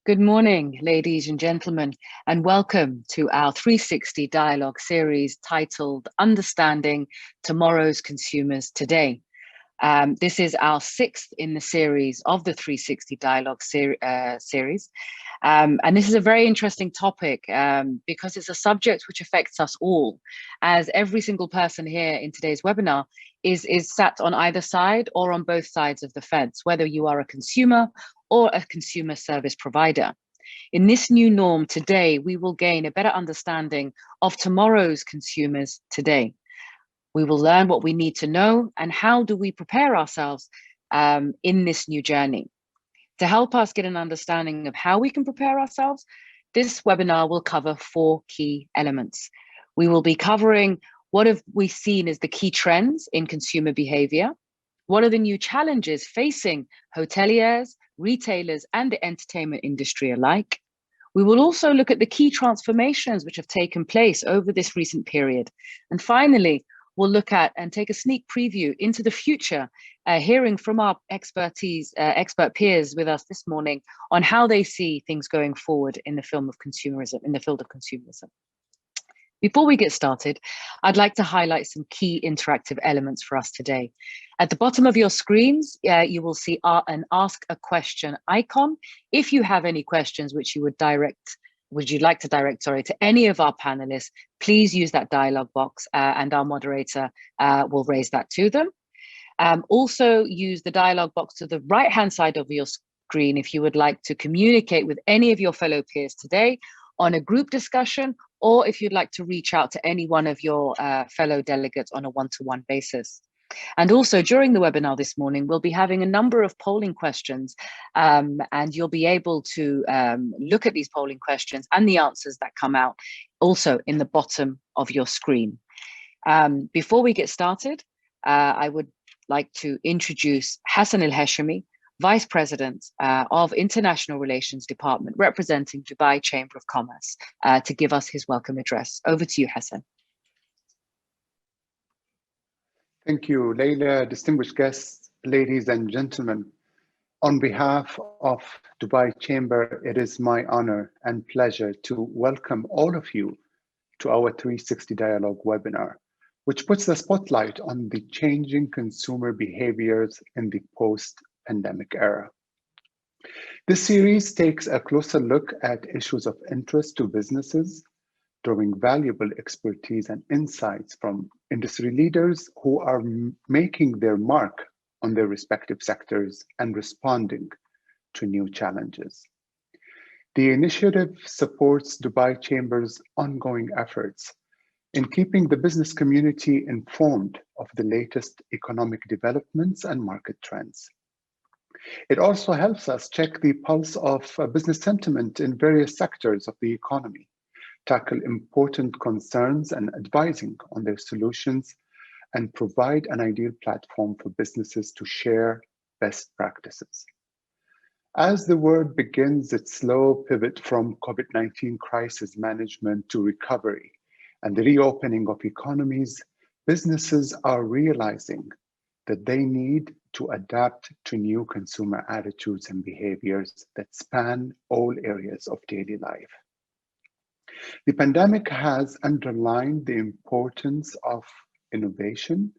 Good morning, ladies and gentlemen, and welcome to our 360 dialogue series titled Understanding Tomorrow's Consumers Today. This is our sixth in the series of the 360 dialogue series. And this is a very interesting topic because it's a subject which affects us all, as every single person here in today's webinar is sat on either side or on both sides of the fence, whether you are a consumer or a consumer service provider. In this new norm today, we will gain a better understanding of tomorrow's consumers today. We will learn what we need to know and how do we prepare ourselves in this new journey. To help us get an understanding of how we can prepare ourselves, this webinar will cover 4 key elements. We will be covering what have we seen as the key trends in consumer behavior. What are the new challenges facing hoteliers, retailers, and the entertainment industry alike? We will also look at the key transformations which have taken place over this recent period. And finally, we'll look at and take a sneak preview into the future, hearing from our expert peers with us this morning on how they see things going forward in the field of consumerism. Before we get started, I'd like to highlight some key interactive elements for us today. At the bottom of your screens, you will see an Ask a Question icon. If you have any questions which you would like to direct to any of our panelists, please use that dialog box and our moderator will raise that to them. Also use the dialog box to the right-hand side of your screen if you would like to communicate with any of your fellow peers today on a group discussion, or if you'd like to reach out to any one of your fellow delegates on a one-to-one basis. And also during the webinar this morning, we'll be having a number of polling questions and you'll be able to look at these polling questions and the answers that come out also in the bottom of your screen. Before we get started, I would like to introduce Hassan El-Hashemi, Vice President of International Relations Department, representing Dubai Chamber of Commerce, to give us his welcome address. Over to you, Hassan. Thank you, Leila. Distinguished guests, ladies and gentlemen. On behalf of Dubai Chamber, it is my honor and pleasure to welcome all of you to our 360 Dialogue webinar, which puts the spotlight on the changing consumer behaviors in the post-pandemic era. This series takes a closer look at issues of interest to businesses, drawing valuable expertise and insights from industry leaders who are making their mark on their respective sectors and responding to new challenges. The initiative supports Dubai Chamber's ongoing efforts in keeping the business community informed of the latest economic developments and market trends. It also helps us check the pulse of business sentiment in various sectors of the economy, tackle important concerns and advising on their solutions, and provide an ideal platform for businesses to share best practices. As the world begins its slow pivot from COVID-19 crisis management to recovery and the reopening of economies, businesses are realizing that they need to adapt to new consumer attitudes and behaviors that span all areas of daily life. The pandemic has underlined the importance of innovation,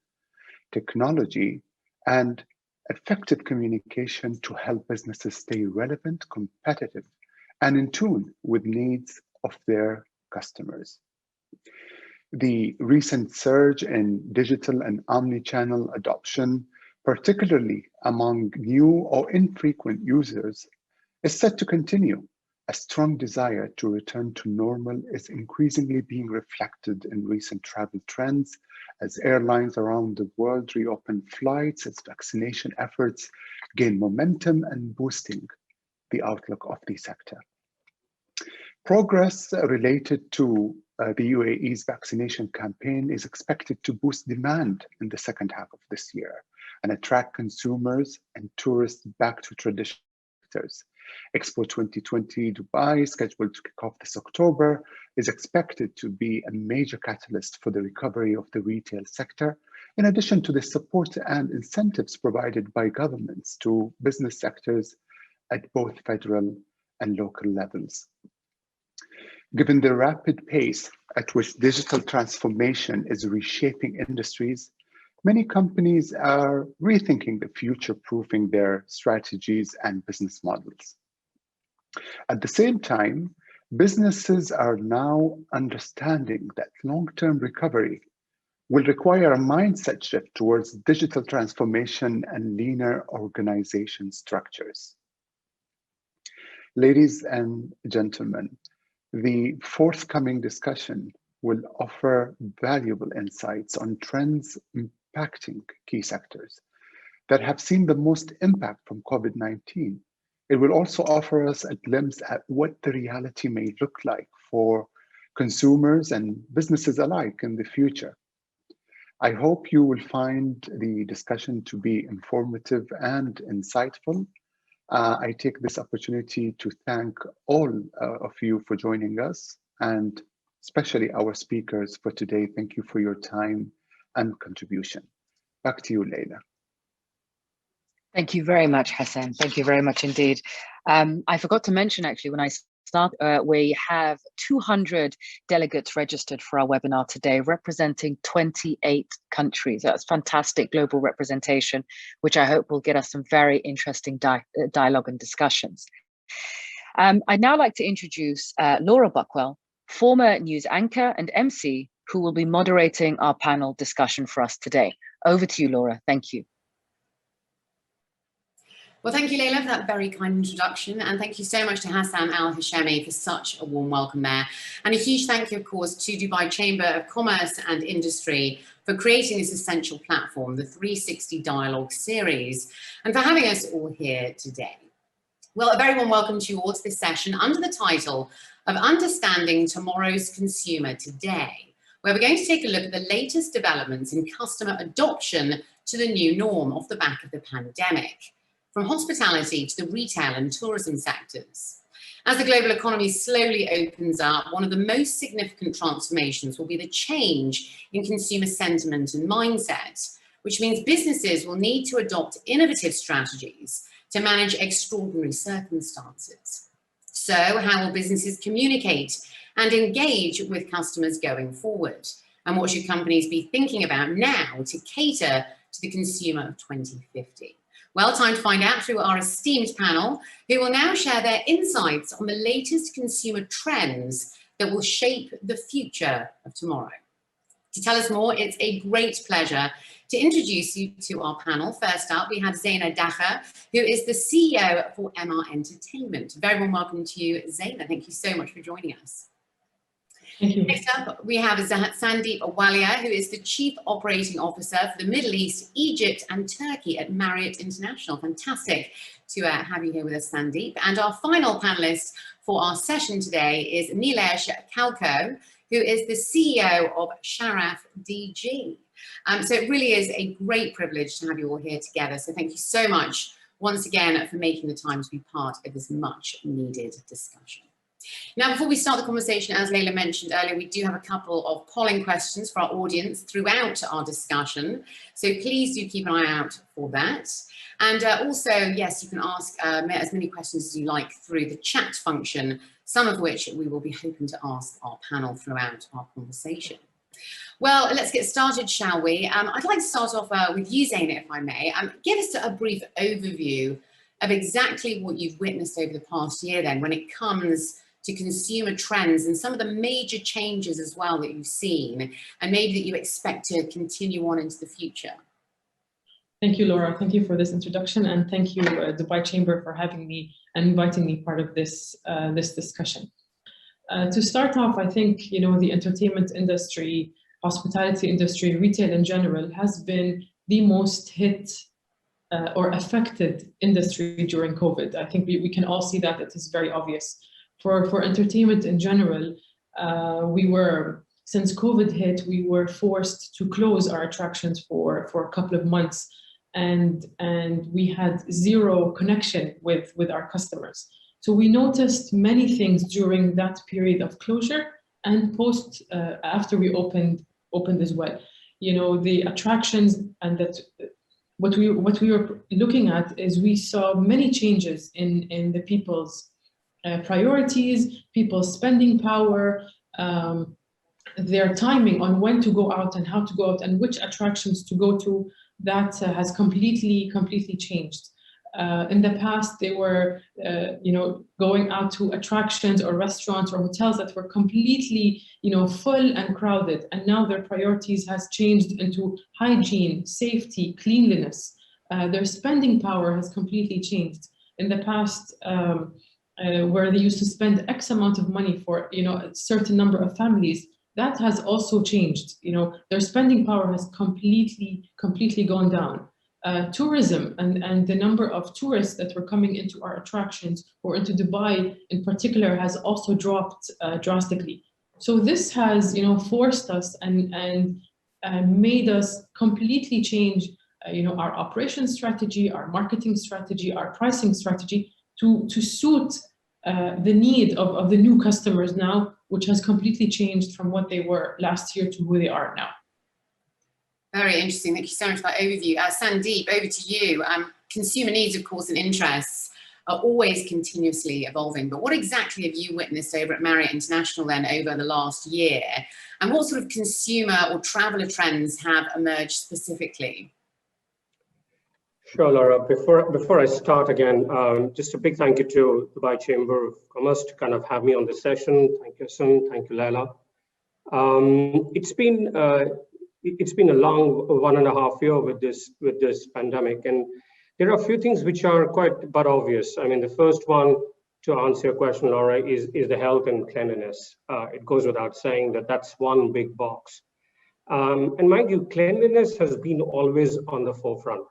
technology, and effective communication to help businesses stay relevant, competitive, and in tune with needs of their customers. The recent surge in digital and omni-channel adoption, particularly among new or infrequent users, is set to continue. A strong desire to return to normal is increasingly being reflected in recent travel trends as airlines around the world reopen flights, as vaccination efforts gain momentum and boosting the outlook of the sector. Progress related to the UAE's vaccination campaign is expected to boost demand in the second half of this year and attract consumers and tourists back to traditional sectors. Expo 2020 Dubai, scheduled to kick off this October, is expected to be a major catalyst for the recovery of the retail sector, in addition to the support and incentives provided by governments to business sectors at both federal and local levels. Given the rapid pace at which digital transformation is reshaping industries, many companies are rethinking the future-proofing their strategies and business models. At the same time, businesses are now understanding that long-term recovery will require a mindset shift towards digital transformation and leaner organization structures. Ladies and gentlemen, the forthcoming discussion will offer valuable insights on trends impacting key sectors that have seen the most impact from COVID-19. It will also offer us a glimpse at what the reality may look like for consumers and businesses alike in the future. I hope you will find the discussion to be informative and insightful. I take this opportunity to thank all of you for joining us, and especially our speakers for today. Thank you for your time and contribution. Back to you, Leila. Thank you very much, Hassan. Thank you very much indeed. I forgot to mention, actually, when I start, we have 200 delegates registered for our webinar today, representing 28 countries. That's fantastic global representation, which I hope will get us some very interesting dialogue and discussions. I'd now like to introduce Laura Buckwell, former news anchor and MC, who will be moderating our panel discussion for us today. Over to you, Laura. Thank you. Well, thank you, Leila, for that very kind introduction. And thank you so much to Hassan Al-Hashemi for such a warm welcome there. And a huge thank you, of course, to Dubai Chamber of Commerce and Industry for creating this essential platform, the 360 Dialogue series, and for having us all here today. Well, a very warm welcome to you all to this session under the title of Understanding Tomorrow's Consumer Today, where we're going to take a look at the latest developments in customer adoption to the new norm off the back of the pandemic, from hospitality to the retail and tourism sectors. As the global economy slowly opens up, one of the most significant transformations will be the change in consumer sentiment and mindset, which means businesses will need to adopt innovative strategies to manage extraordinary circumstances. So how will businesses communicate and engage with customers going forward? And what should companies be thinking about now to cater to the consumer of 2050? Well, time to find out through our esteemed panel, who will now share their insights on the latest consumer trends that will shape the future of tomorrow. To tell us more, it's a great pleasure to introduce you to our panel. First up, we have Zeina Dacher, who is the CEO for MR Entertainment. Very warm welcome to you, Zeina. Thank you so much for joining us. Thank you. Next up, we have Sandeep Walia, who is the Chief Operating Officer for the Middle East, Egypt and Turkey at Marriott International. Fantastic to have you here with us, Sandeep. And our final panelist for our session today is Nilesh Kalko, who is the CEO of Sharaf DG. So it really is a great privilege to have you all here together. So thank you so much once again for making the time to be part of this much needed discussion. Now, before we start the conversation, as Leila mentioned earlier, we do have a couple of polling questions for our audience throughout our discussion. So please do keep an eye out for that. And also, yes, you can ask as many questions as you like through the chat function, some of which we will be hoping to ask our panel throughout our conversation. Well, let's get started, shall we? I'd like to start off with you, Zeina, if I may. Give us a brief overview of exactly what you've witnessed over the past year then when it comes to consumer trends and some of the major changes as well that you've seen and maybe that you expect to continue on into the future. Thank you, Laura. Thank you for this introduction, and thank you, Dubai Chamber, for having me and inviting me part of this, this discussion. To start off, I think, you know, the entertainment industry, hospitality industry, retail in general has been the most hit or affected industry during COVID. I think we can all see that. It is very obvious. For entertainment in general, since COVID hit, we were forced to close our attractions for a couple of months, and we had zero connection with our customers. So we noticed many things during that period of closure and post after we opened as well. You know, the attractions, and that what we were looking at is we saw many changes in the people's priorities, people's spending power, their timing on when to go out and how to go out and which attractions to go to, that has completely changed. In the past, they were, going out to attractions or restaurants or hotels that were completely, full and crowded. And now their priorities has changed into hygiene, safety, cleanliness. Their spending power has completely changed. In the past, where they used to spend X amount of money for, a certain number of families, that has also changed. Their spending power has completely gone down. Tourism and the number of tourists that were coming into our attractions or into Dubai in particular has also dropped drastically. So this has, forced us and made us completely change, our operations strategy, our marketing strategy, our pricing strategy to suit the need of the new customers now, which has completely changed from what they were last year to who they are now. Very interesting. Thank you so much for that overview. Sandeep, over to you. Consumer needs, of course, and interests are always continuously evolving, but what exactly have you witnessed over at Marriott International then over the last year? And what sort of consumer or traveller trends have emerged specifically? Sure, Laura. Before I start again, just a big thank you to the Dubai Chamber of Commerce to kind of have me on this session. Thank you, Hassan. Thank you, Laila. It's been a long 1.5 years with this pandemic, and there are a few things which are quite but obvious. I mean, the first one, to answer your question, Laura, is the health and cleanliness. It goes without saying that that's one big box. And mind you, cleanliness has been always on the forefront.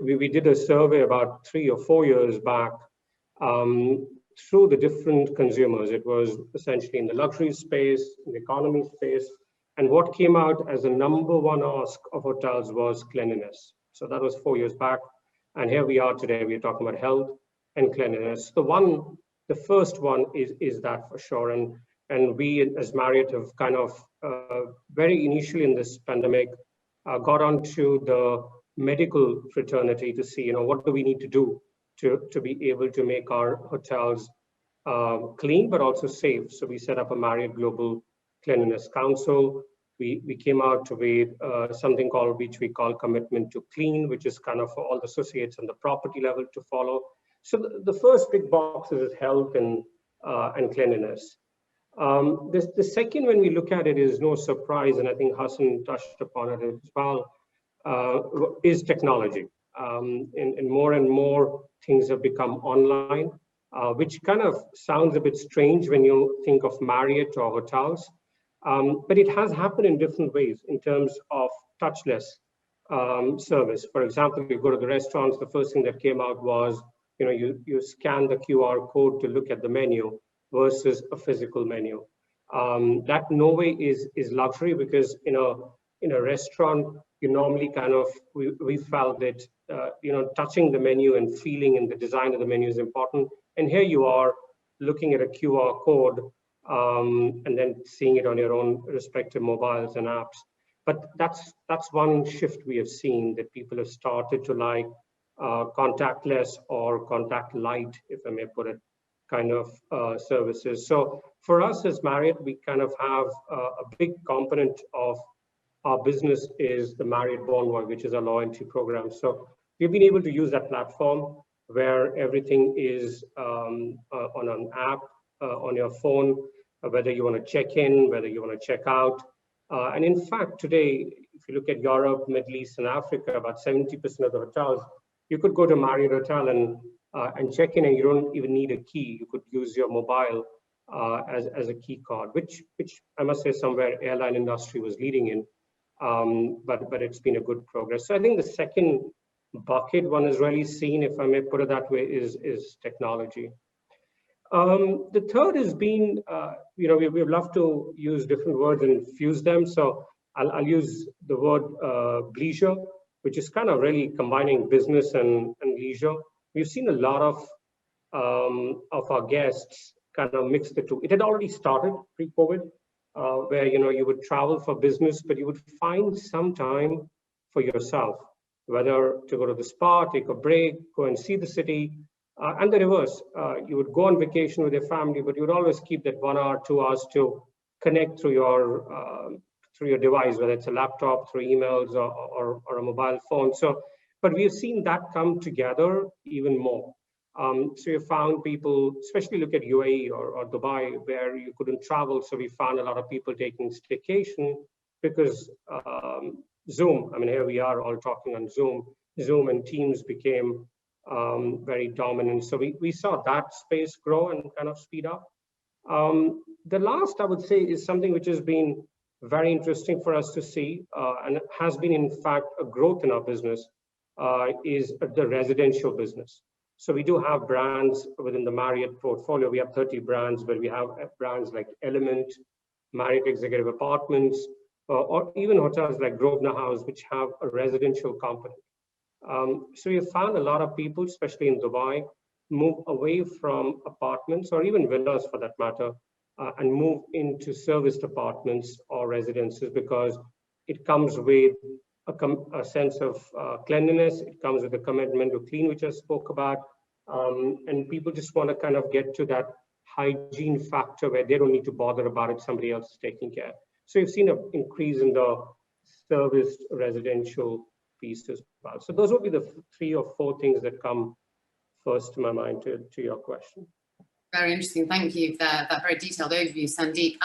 We did a survey about 3 or 4 years back through the different consumers. It was essentially in the luxury space, in the economy space, and what came out as a #1 ask of hotels was cleanliness. So that was 4 years back, and here we are today. We're talking about health and cleanliness. The first one is that for sure, and we as Marriott have kind of very initially in this pandemic got onto the medical fraternity to see, what do we need to do to be able to make our hotels clean but also safe. So we set up a Marriott Global Cleanliness Council. We came out with something called, which we call Commitment to Clean, which is kind of for all the associates on the property level to follow. So the first big box is health and cleanliness. The second, when we look at it, is no surprise, and I think Hassan touched upon it as well, is technology. And more things have become online, which kind of sounds a bit strange when you think of Marriott or hotels. But it has happened in different ways in terms of touchless service. For example, if you go to the restaurants, the first thing that came out was, you scan the QR code to look at the menu versus a physical menu. That no way is luxury, because in a restaurant, you normally kind of, we felt that, touching the menu and feeling and the design of the menu is important. And here you are looking at a QR code and then seeing it on your own respective mobiles and apps. But that's one shift we have seen, that people have started to like contactless or contact light, if I may put it, kind of services. So for us as Marriott, we kind of have a big component of our business is the Marriott Bonvoy, which is a loyalty program. So we've been able to use that platform where everything is on an app, on your phone, whether you want to check in, whether you want to check out. And in fact, today, if you look at Europe, Middle East, and Africa, about 70% of the hotels, you could go to Marriott Hotel and check in, and you don't even need a key. You could use your mobile as a key card, which I must say somewhere airline industry was leading in, but it's been a good progress. So I think the second bucket one has really seen, if I may put it that way, is technology. The third has been, we love to use different words and fuse them. So I'll use the word leisure, which is kind of really combining business and leisure. We've seen a lot of our guests kind of mix the two. It had already started pre-COVID, where you would travel for business, but you would find some time for yourself, whether to go to the spa, take a break, go and see the city, And the reverse, you would go on vacation with your family, but you would always keep that 1 hour, 2 hours to connect through your device, whether it's a laptop, through emails or a mobile phone. So, but we've seen that come together even more. So you found people, especially look at UAE or Dubai, where you couldn't travel. So we found a lot of people taking staycation because Zoom, I mean, here we are all talking on Zoom and Teams became very dominant. So we saw that space grow and kind of speed up. The last, I would say, is something which has been very interesting for us to see, and has been, in fact, a growth in our business, is the residential business. So we do have brands within the Marriott portfolio. We have 30 brands, but we have brands like Element, Marriott Executive Apartments, or even hotels like Grosvenor House, which have a residential component. So we have found a lot of people, especially in Dubai, move away from apartments or even villas for that matter, and move into serviced apartments or residences because it comes with a sense of cleanliness. It comes with a commitment to clean, which I spoke about. And people just want to kind of get to that hygiene factor where they don't need to bother about it, somebody else is taking care. So you've seen an increase in the serviced residential piece as well. So those would be the 3 or 4 things that come first to my mind to your question. Very interesting. Thank you for that very detailed overview, Sandeep.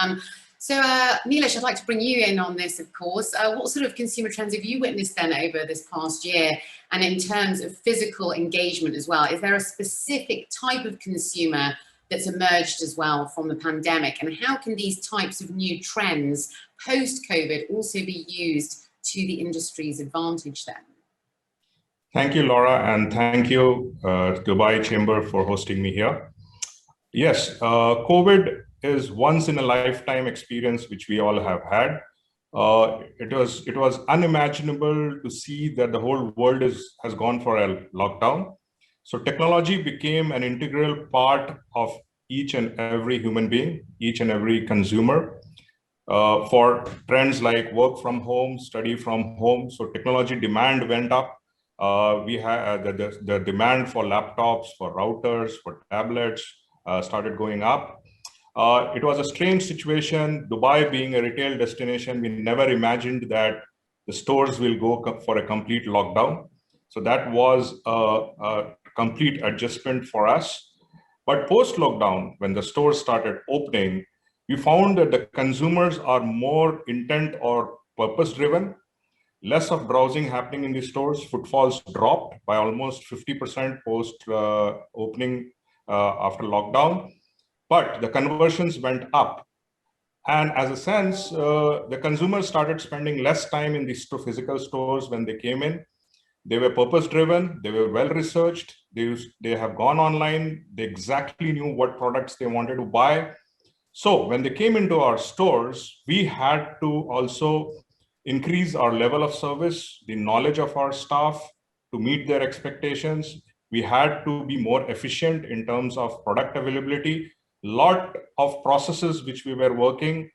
So Nilesh, I'd like to bring you in on this, of course. What sort of consumer trends have you witnessed then over this past year? And in terms of physical engagement as well, is there a specific type of consumer that's emerged as well from the pandemic? And how can these types of new trends post-COVID also be used to the industry's advantage then? Thank you, Laura, and thank you, Dubai Chamber, for hosting me here. Yes, COVID is once in a lifetime experience which we all have had. It was unimaginable to see that the whole world has gone for a lockdown. So technology became an integral part of each and every human being, each and every consumer. For trends like work from home, study from home, so technology demand went up. We had the demand for laptops, for routers, for tablets started going up. It was a strange situation. Dubai being a retail destination, we never imagined that the stores will go for a complete lockdown. So that was a complete adjustment for us. But post-lockdown, when the stores started opening, we found that the consumers are more intent or purpose-driven. Less of browsing happening in the stores. Footfalls dropped by almost 50% post-opening after lockdown. But the conversions went up. And as a sense, the consumers started spending less time in these physical stores when they came in. They were purpose-driven, they were well-researched, they have gone online, they exactly knew what products they wanted to buy. So when they came into our stores, we had to also increase our level of service, the knowledge of our staff to meet their expectations. We had to be more efficient in terms of product availability. Lot of processes which we were working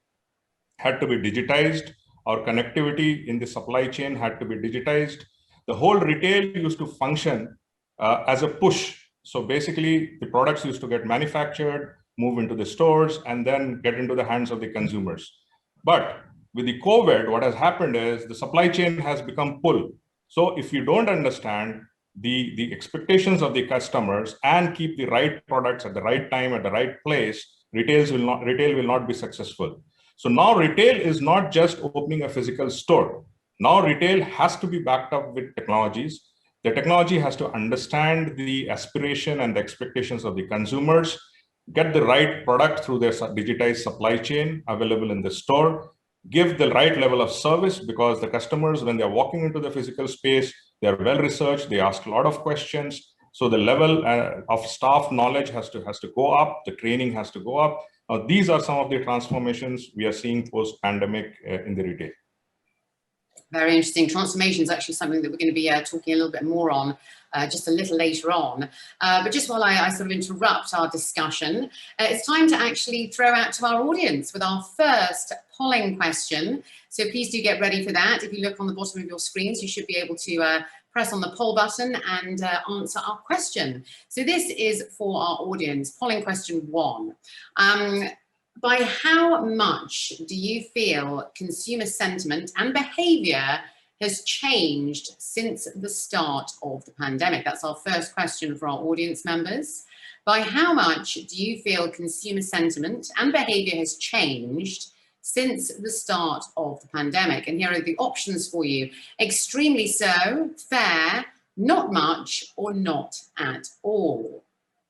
had to be digitized. Our connectivity in the supply chain had to be digitized. The whole retail used to function as a push. So basically the products used to get manufactured, move into the stores, and then get into the hands of the consumers. But with the COVID, what has happened is the supply chain has become pull. So if you don't understand the expectations of the customers and keep the right products at the right time, at the right place, retail will not be successful. So now retail is not just opening a physical store. Now retail has to be backed up with technologies. The technology has to understand the aspiration and the expectations of the consumers, get the right product through their digitized supply chain available in the store, give the right level of service, because the customers, when they're walking into the physical space, they're well researched, they ask a lot of questions. So the level of staff knowledge has to go up, the training has to go up. These are some of the transformations we are seeing post-pandemic in the retail. Very interesting. Transformation is actually something that we're going to be talking a little bit more on just a little later on. But just while I sort of interrupt our discussion, it's time to actually throw out to our audience with our first polling question. So please do get ready for that. If you look on the bottom of your screens, you should be able to press on the poll button and answer our question. So this is for our audience, polling question 1. By how much do you feel consumer sentiment and behaviour has changed since the start of the pandemic? That's our first question for our audience members. By how much do you feel consumer sentiment and behaviour has changed since the start of the pandemic? And here are the options for you. Extremely so, fair, not much, or not at all.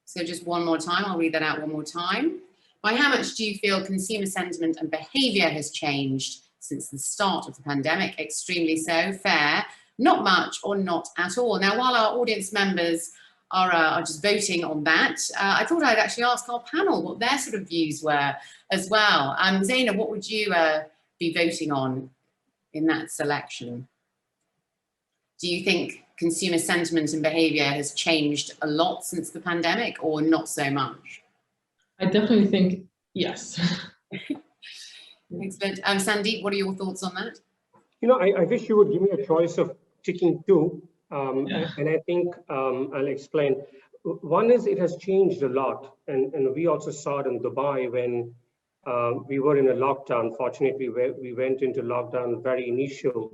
So just one more time, I'll read that out one more time. By how much do you feel consumer sentiment and behaviour has changed since the start of the pandemic? Extremely so, fair, not much, or not at all. Now, while our audience members are just voting on that, I thought I'd actually ask our panel what their sort of views were as well. Zaina, what would you be voting on in that selection? Do you think consumer sentiment and behaviour has changed a lot since the pandemic, or not so much? I definitely think yes. Excellent. Sandeep, what are your thoughts on that? You know, I wish you would give me a choice of ticking 2. And I think I'll explain. One is it has changed a lot. And we also saw it in Dubai when we were in a lockdown. Fortunately, we went into lockdown very initial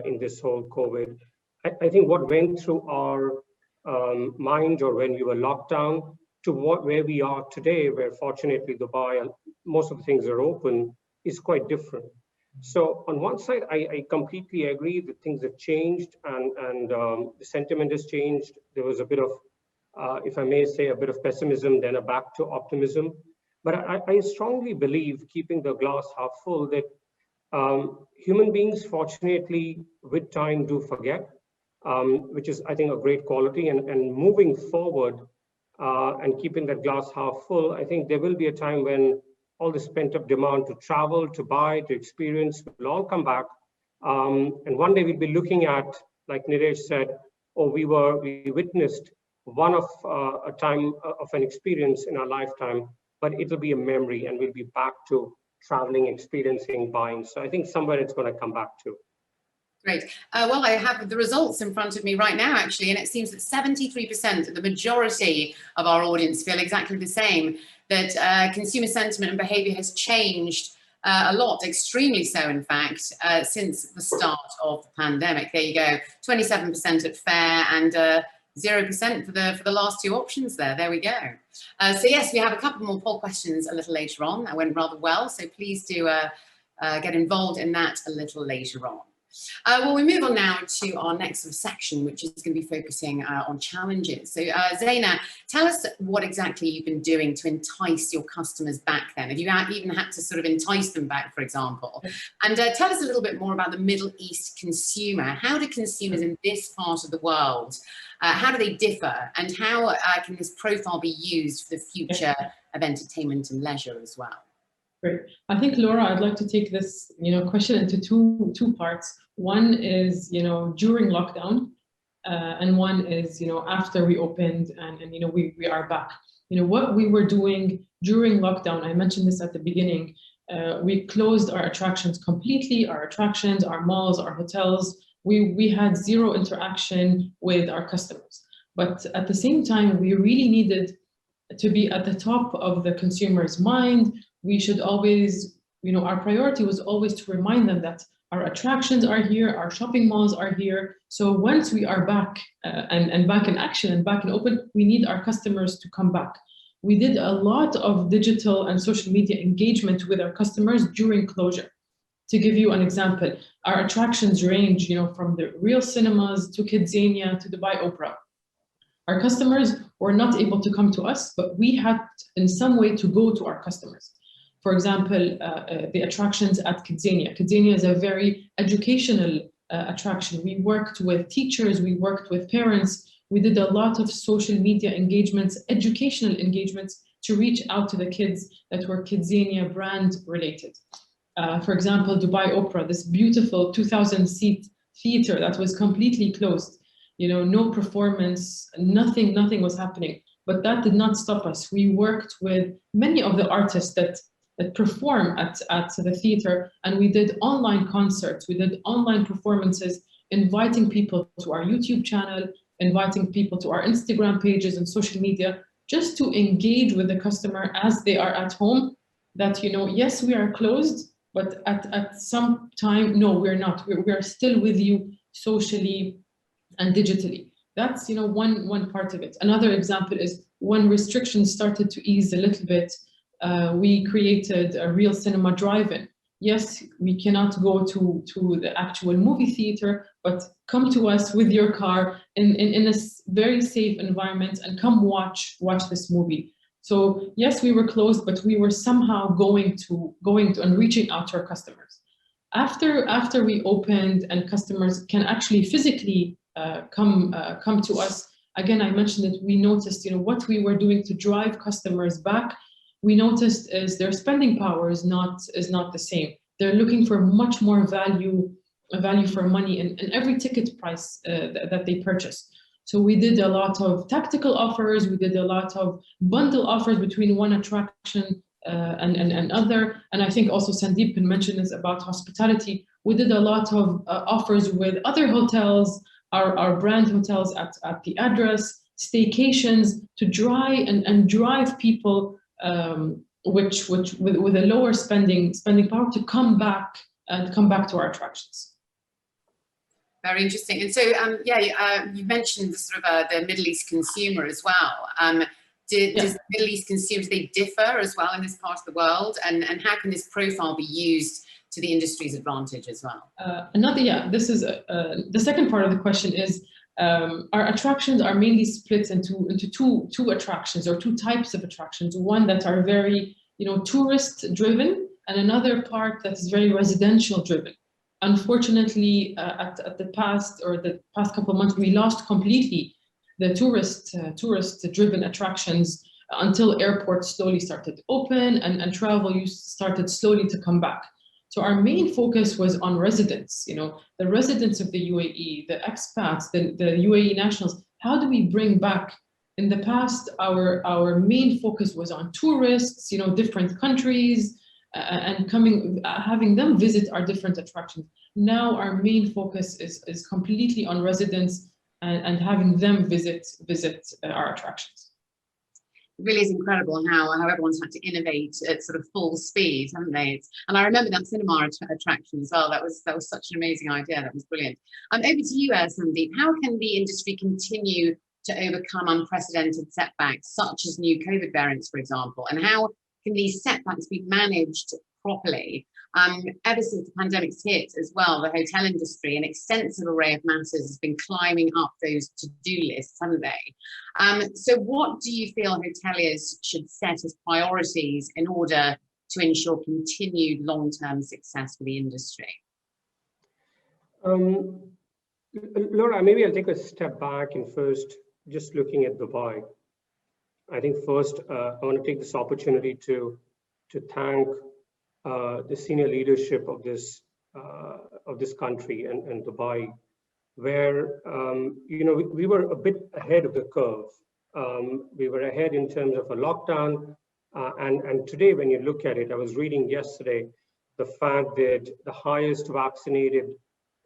in this whole COVID. I think what went through our mind, or when we were locked down, to where we are today, where fortunately Dubai, most of the things are open, is quite different. So on one side, I completely agree that things have changed and the sentiment has changed. There was a bit of, if I may say, a bit of pessimism, then a back to optimism. But I strongly believe, keeping the glass half full, that human beings, fortunately, with time do forget, which is, I think, a great quality. And moving forward, and keeping that glass half full, I think there will be a time when all this pent-up demand to travel, to buy, to experience will all come back. And one day we'll be looking at, like Niresh said, oh, we witnessed one of a time of an experience in our lifetime, but it'll be a memory and we'll be back to traveling, experiencing, buying. So I think somewhere it's going to come back to. Great. Well, I have the results in front of me right now, actually, and it seems that 73%, the majority of our audience, feel exactly the same, that consumer sentiment and behaviour has changed a lot, extremely so, in fact, since the start of the pandemic. There you go, 27% at fair and 0% for the last 2 options there. There we go. So yes, we have a couple more poll questions a little later on. That went rather well, so please do get involved in that a little later on. Well, we move on now to our next sort of section, which is going to be focusing on challenges. So Zaina, tell us what exactly you've been doing to entice your customers back then. Have you even had to sort of entice them back, for example? And tell us a little bit more about the Middle East consumer. How do consumers in this part of the world, how do they differ? And how can this profile be used for the future of entertainment and leisure as well? Great. I think, Laura, I'd like to take this, question into two parts. One is, during lockdown, and one is, after we opened and we are back. What we were doing during lockdown, I mentioned this at the beginning, we closed our attractions completely, our attractions, our malls, our hotels. We had zero interaction with our customers. But at the same time, we really needed to be at the top of the consumer's mind. We should always, our priority was always to remind them that our attractions are here, our shopping malls are here. So once we are back and back in action and back and open, we need our customers to come back. We did a lot of digital and social media engagement with our customers during closure. To give you an example, our attractions range, from the real cinemas to Kidzania to Dubai Opera. Our customers were not able to come to us, but we had in some way to go to our customers. For example, the attractions at Kidzania. Kidzania is a very educational attraction. We worked with teachers, we worked with parents. We did a lot of social media engagements, educational engagements to reach out to the kids that were Kidzania brand related. For example, Dubai Opera, this beautiful 2,000-seat theater that was completely closed. no performance, nothing was happening. But that did not stop us. We worked with many of the artists that perform at the theater, and we did online concerts, we did online performances, inviting people to our YouTube channel, inviting people to our Instagram pages and social media, just to engage with the customer as they are at home, that, yes, we are closed, but at some time, no, we're not. We're still with you socially and digitally. That's, one part of it. Another example is when restrictions started to ease a little bit, we created a real cinema drive-in. Yes, we cannot go to the actual movie theater, but come to us with your car in a very safe environment and come watch this movie. So yes, we were closed, but we were somehow going to and reaching out to our customers. After we opened and customers can actually physically come to us, again, I mentioned that we noticed, what we were doing to drive customers back. We noticed is their spending power is not the same. They're looking for much more value for money in every ticket price that they purchase. So we did a lot of tactical offers. We did a lot of bundle offers between one attraction and other. And I think also Sandeep can mention this about hospitality. We did a lot of offers with other hotels, our brand hotels at the address, staycations, to try and drive people with a lower spending power to come back to our attractions. Very interesting. And so, you mentioned the sort of the Middle East consumer as well. Does Middle East consumers, they differ as well in this part of the world? And how can this profile be used to the industry's advantage as well? This is the second part of the question is, our attractions are mainly split into two attractions, or two types of attractions. One that are very, tourist driven, and another part that is very residential driven. Unfortunately, at the past couple of months, we lost completely the tourist driven attractions until airports slowly started to open and travel started slowly to come back. So our main focus was on residents, the residents of the UAE, the expats, the UAE nationals. How do we bring back? In the past, our main focus was on tourists, different countries, and having them visit our different attractions. Now our main focus is completely on residents and having them visit our attractions. It really is incredible how everyone's had to innovate at sort of full speed, haven't they? And I remember that cinema attraction as well. That was such an amazing idea. That was brilliant. Over to you, Sandeep. How can the industry continue to overcome unprecedented setbacks, such as new COVID variants, for example? And how can these setbacks be managed properly? Ever since the pandemic's hit as well, the hotel industry, an extensive array of matters has been climbing up those to-do lists, haven't they? So what do you feel hoteliers should set as priorities in order to ensure continued long-term success for the industry? Laura, maybe I'll take a step back and first just looking at Dubai. I think first I want to take this opportunity to thank the senior leadership of this country and Dubai, where we were a bit ahead of the curve. We were ahead in terms of a lockdown, and today when you look at it, I was reading yesterday the fact that the highest vaccinated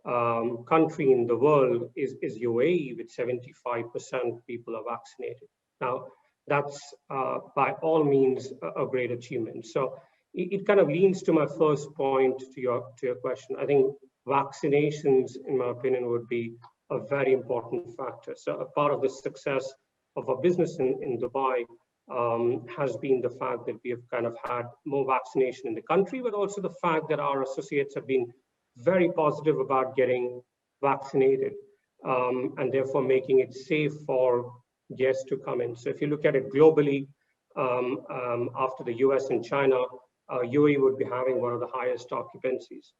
country in the world is UAE, with 75% people are vaccinated. Now, that's by all means a great achievement. So it kind of leans to my first point to your question. I think vaccinations, in my opinion, would be a very important factor. So a part of the success of our business in Dubai has been the fact that we have kind of had more vaccination in the country, but also the fact that our associates have been very positive about getting vaccinated and therefore making it safe for guests to come in. So if you look at it globally, after the US and China, UAE would be having one of the highest occupancies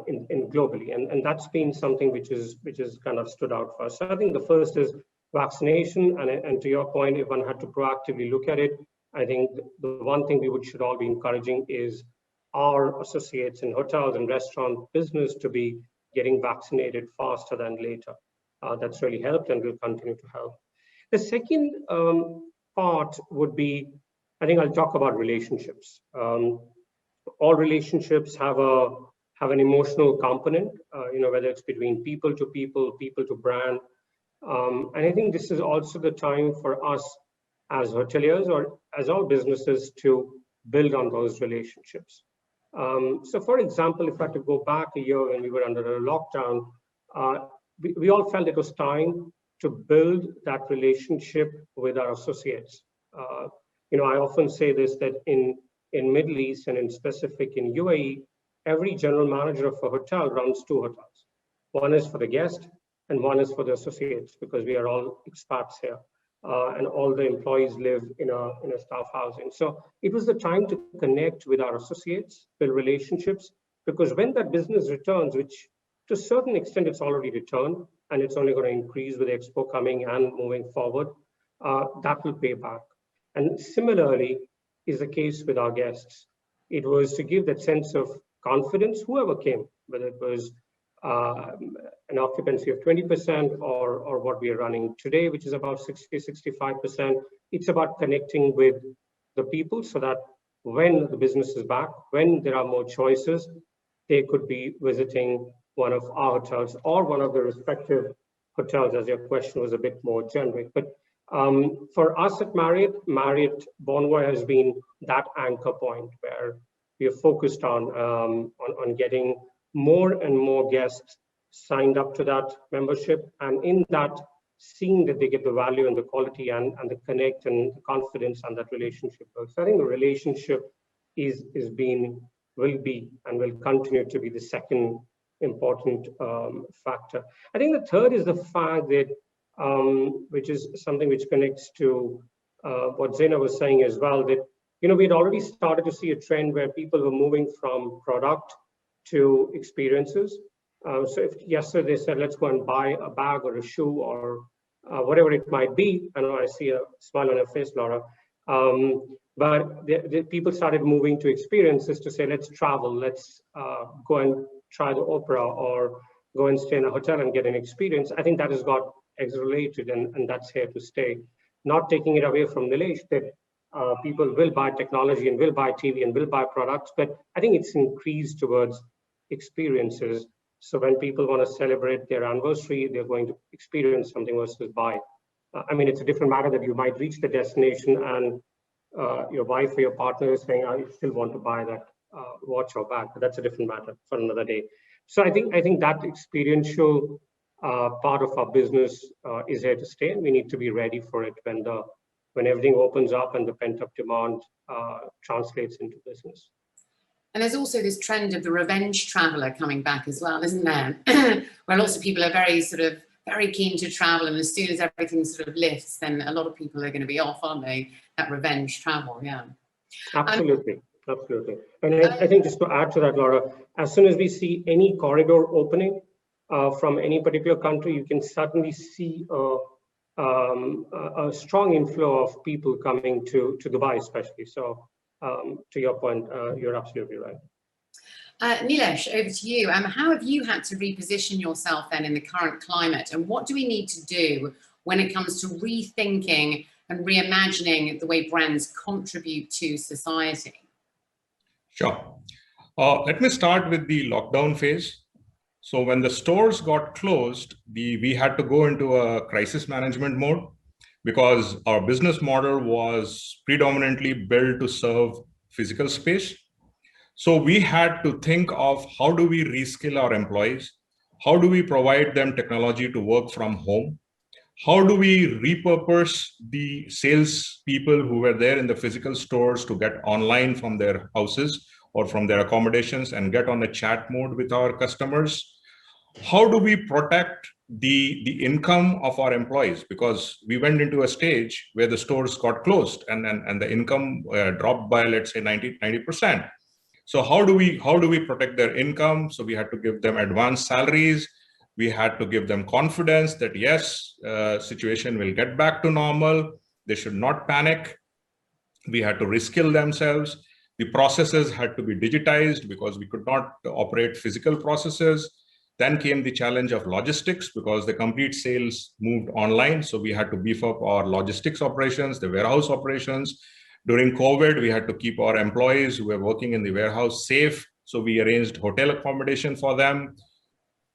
in globally, and that's been something which is kind of stood out for us. So I think the first is vaccination, and to your point, if one had to proactively look at it, I think the one thing we should all be encouraging is our associates in hotels and restaurant business to be getting vaccinated faster than later. That's really helped and will continue to help. The second part would be, I think I'll talk about relationships. All relationships have an emotional component, whether it's between people to people, people to brand. And I think this is also the time for us as hoteliers or as all businesses to build on those relationships. So for example, if I had to go back a year when we were under a lockdown, we all felt it was time to build that relationship with our associates. I often say this, that in Middle East and in specific in UAE, every general manager of a hotel runs 2 hotels. One is for the guest and one is for the associates, because we are all expats here. And all the employees live in a staff housing. So it was the time to connect with our associates, build relationships, because when that business returns, which to a certain extent it's already returned, and it's only going to increase with Expo coming and moving forward, that will pay back. And similarly is the case with our guests. It was to give that sense of confidence, whoever came, whether it was an occupancy of 20% or what we are running today, which is about 60-65%. It's about connecting with the people so that when the business is back, when there are more choices, they could be visiting one of our hotels or one of the respective hotels, as your question was a bit more generic. But for us at Marriott Bonvoy has been that anchor point where we are focused on getting more and more guests signed up to that membership, and in that, seeing that they get the value and the quality and the connect and the confidence and that relationship. So I think the relationship will be and will continue to be the second important factor. I think the third is the fact that, which is something which connects to what Zaina was saying as well, that we'd already started to see a trend where people were moving from product to experiences. So if yesterday they said, let's go and buy a bag or a shoe or whatever it might be, I know I see a smile on your face, Laura, but the people started moving to experiences to say, let's travel, let's go and try the opera or go and stay in a hotel and get an experience. I think that has got accelerated and that's here to stay. Not taking it away from Nilesh that people will buy technology and will buy TV and will buy products, but I think it's increased towards experiences. So when people want to celebrate their anniversary, they're going to experience something versus buy. I mean, it's a different matter that you might reach the destination and your wife or your partner is saying, I still want to buy that watch or bag, but that's a different matter for another day. So I think that experiential part of our business is here to stay, and we need to be ready for it when everything opens up and the pent-up demand translates into business. And there's also this trend of the revenge traveler coming back as well, isn't there? Where lots of people are very keen to travel, and as soon as everything sort of lifts, then a lot of people are going to be off, aren't they? That revenge travel, yeah. Absolutely, absolutely. And I think just to add to that, Laura, as soon as we see any corridor opening from any particular country, you can certainly see a strong inflow of people coming to Dubai, especially. So to your point, you're absolutely right. Nilesh, over to you. How have you had to reposition yourself then in the current climate, and what do we need to do when it comes to rethinking and reimagining the way brands contribute to society? Sure. Let me start with the lockdown phase. So when the stores got closed, we had to go into a crisis management mode because our business model was predominantly built to serve physical space. So we had to think of how do we reskill our employees? How do we provide them technology to work from home? How do we repurpose the sales people who were there in the physical stores to get online from their houses or from their accommodations and get on a chat mode with our customers? How do we protect the income of our employees? Because we went into a stage where the stores got closed and the income dropped by, let's say, 90%. So how do we protect their income? So we had to give them advanced salaries. We had to give them confidence that yes, situation will get back to normal. They should not panic. We had to reskill themselves. The processes had to be digitized because we could not operate physical processes. Then came the challenge of logistics because the complete sales moved online. So we had to beef up our logistics operations, the warehouse operations. During COVID, we had to keep our employees who were working in the warehouse safe. So we arranged hotel accommodation for them.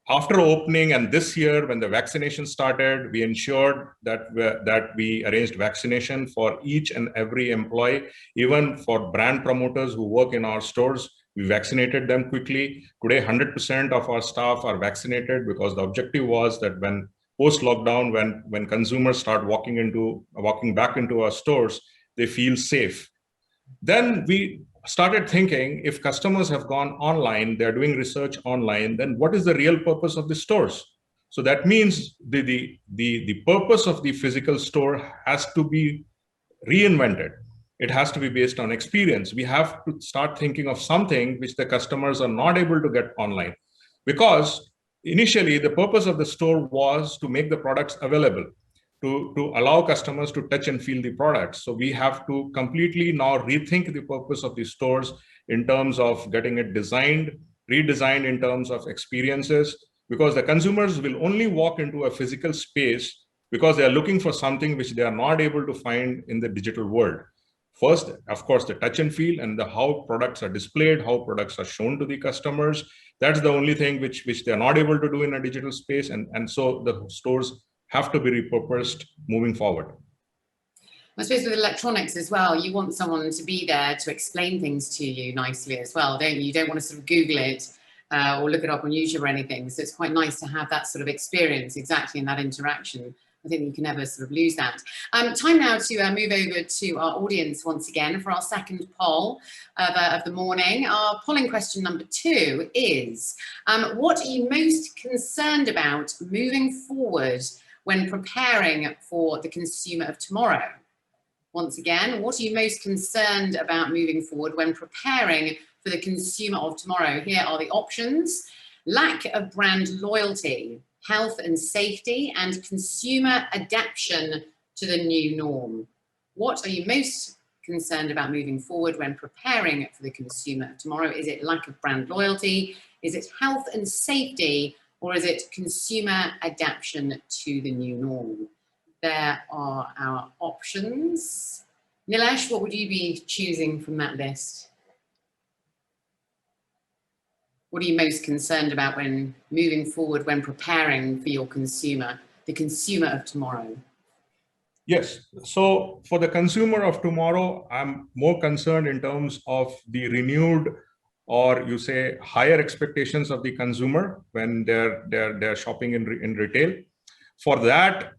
After opening, and this year when the vaccination started, we ensured that we arranged vaccination for each and every employee, even for brand promoters who work in our stores. We vaccinated them quickly. Today, 100% of our staff are vaccinated because the objective was that when post-lockdown, when consumers start walking back into our stores, they feel safe. Then we started thinking, if customers have gone online, they're doing research online, then what is the real purpose of the stores? So that means the purpose of the physical store has to be reinvented. It has to be based on experience. We have to start thinking of something which the customers are not able to get online. Because initially, the purpose of the store was to make the products available, to allow customers to touch and feel the products. So we have to completely now rethink the purpose of the stores in terms of getting it redesigned in terms of experiences, because the consumers will only walk into a physical space because they are looking for something which they are not able to find in the digital world. First, of course, the touch and feel and how products are displayed, how products are shown to the customers. That's the only thing which they're not able to do in a digital space. And so the stores have to be repurposed moving forward. I suppose with electronics as well, you want someone to be there to explain things to you nicely as well, don't you? You don't want to sort of Google it or look it up on YouTube or anything. So it's quite nice to have that sort of experience exactly in that interaction. I think you can never sort of lose that. Time now to move over to our audience once again for our second poll of the morning. Our polling question number 2 is, what are you most concerned about moving forward when preparing for the consumer of tomorrow? Once again, what are you most concerned about moving forward when preparing for the consumer of tomorrow? Here are the options: lack of brand loyalty, health and safety, and consumer adaption to the new norm. What are you most concerned about moving forward when preparing for the consumer of tomorrow? Is it lack of brand loyalty? Is it health and safety? Or is it consumer adaption to the new norm? There are our options. Nilesh, what would you be choosing from that list? What are you most concerned about when moving forward, when preparing for your consumer, the consumer of tomorrow? Yes, so for the consumer of tomorrow, I'm more concerned in terms of the renewed, or you say higher expectations of the consumer when they're shopping in retail. For that,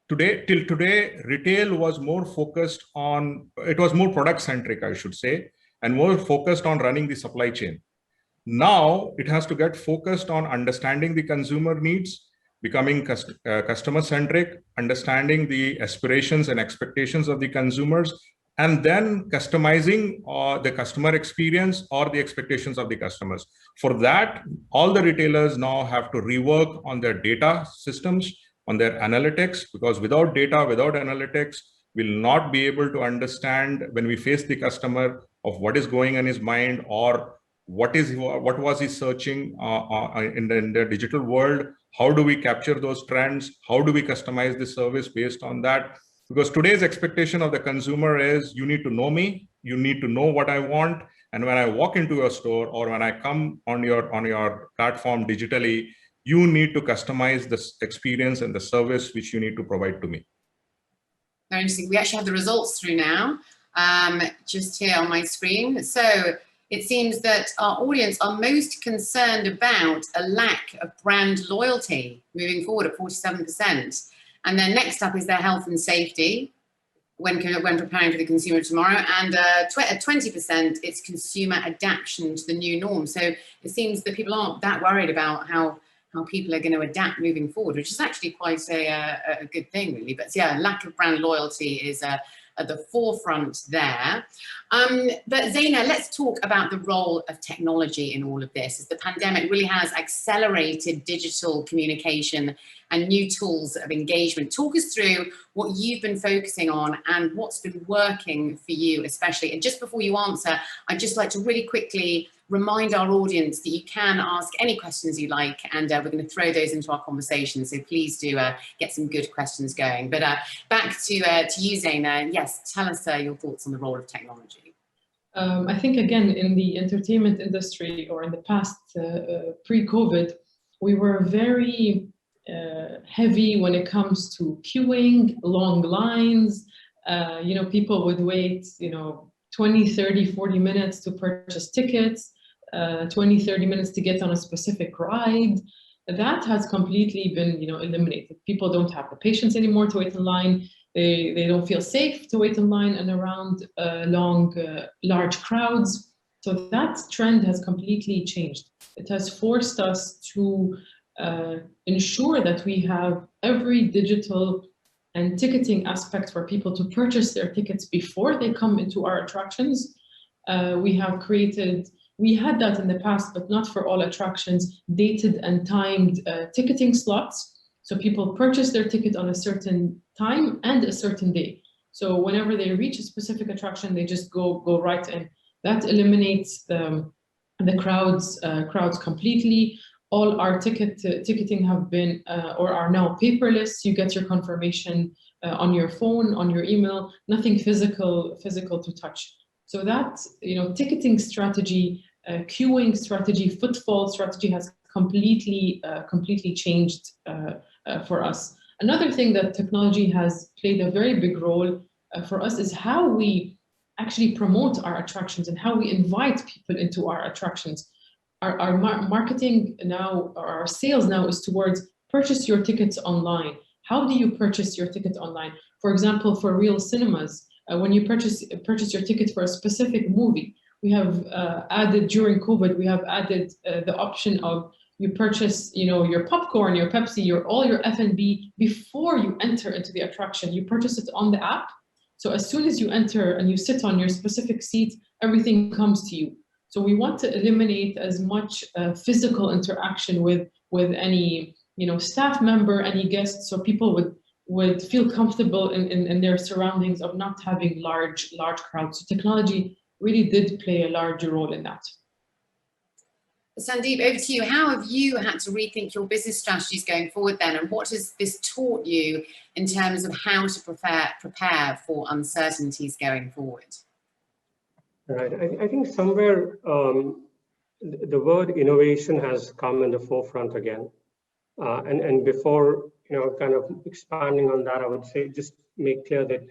till today, retail was more focused on, it was more product centric, I should say, and more focused on running the supply chain. Now it has to get focused on understanding the consumer needs, becoming customer centric, understanding the aspirations and expectations of the consumers, and then customizing the customer experience or the expectations of the customers. For that, all the retailers now have to rework on their data systems, on their analytics, because without data, without analytics, we'll not be able to understand when we face the customer of what is going on his mind, or what was he searching in the digital world. How do we capture those trends? How do we customize the service based on that? Because today's expectation of the consumer is, you need to know me, you need to know what I want, and when I walk into your store or when I come on your platform digitally, you need to customize the experience and the service which you need to provide to me. Very interesting. We actually have the results through now, just here on my screen. So it seems that our audience are most concerned about a lack of brand loyalty moving forward at 47%. And then next up is their health and safety when preparing for the consumer tomorrow. And at 20%, it's consumer adaptation to the new norm. So it seems that people aren't that worried about how people are going to adapt moving forward, which is actually quite a good thing, really. But yeah, lack of brand loyalty is at the forefront there. But Zaina, let's talk about the role of technology in all of this, as the pandemic really has accelerated digital communication and new tools of engagement. Talk us through what you've been focusing on and what's been working for you especially. And just before you answer, I'd just like to really quickly remind our audience that you can ask any questions you like, and we're going to throw those into our conversation. So please do get some good questions going. But back to you, Zaina. Yes, tell us your thoughts on the role of technology. I think, again, in the entertainment industry, or in the past, pre-COVID, we were very heavy when it comes to queuing, long lines. You know, people would wait, 20, 30, 40 minutes to purchase tickets, 20, 30 minutes to get on a specific ride. That has completely been, eliminated. People don't have the patience anymore to wait in line. They don't feel safe to wait in line and around large crowds. So that trend has completely changed. It has forced us to ensure that we have every digital and ticketing aspect for people to purchase their tickets before they come into our attractions. We had that in the past, but not for all attractions, dated and timed ticketing slots. So people purchase their ticket on a certain time and a certain day. So whenever they reach a specific attraction, they just go right in. That eliminates the crowds completely. All our ticketing have been or are now paperless. You get your confirmation on your phone, on your email, nothing physical to touch. So that, ticketing strategy, queuing strategy, footfall strategy has completely changed for us. Another thing that technology has played a very big role for us is how we actually promote our attractions and how we invite people into our attractions. Our marketing now, or our sales now, is towards purchase your tickets online. How do you purchase your ticket online? For example, for real cinemas, when you purchase your ticket for a specific movie, we have added, during COVID, we have added the option of you purchase, your popcorn, your Pepsi, all your F&B before you enter into the attraction. You purchase it on the app. So as soon as you enter and you sit on your specific seat, everything comes to you. So we want to eliminate as much physical interaction with any staff member, any guests, so people would feel comfortable in their surroundings of not having large crowds. So technology really did play a large role in that. Sandeep, over to you. How have you had to rethink your business strategies going forward then, and what has this taught you in terms of how to prepare for uncertainties going forward? Right. I think somewhere the word innovation has come in the forefront again. And before, kind of expanding on that, I would say, just make clear that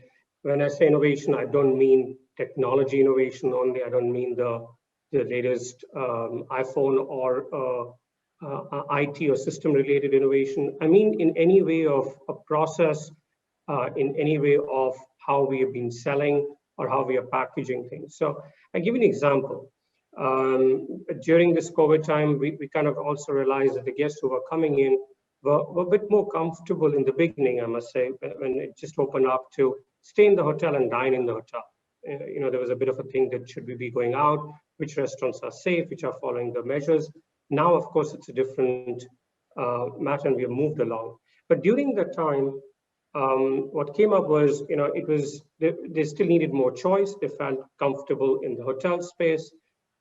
when I say innovation, I don't mean technology innovation only. I don't mean the latest iPhone or IT or system related innovation. I mean in any way of a process, in any way of how we have been selling or how we are packaging things. So I give you an example. During this COVID time, we kind of also realized that the guests who were coming in were a bit more comfortable in the beginning, I must say, when it just opened up, to stay in the hotel and dine in the hotel. There was a bit of a thing that should we be going out, which restaurants are safe, which are following the measures. Now, of course, it's a different matter and we have moved along. But during that time, what came up was, they still needed more choice. They felt comfortable in the hotel space,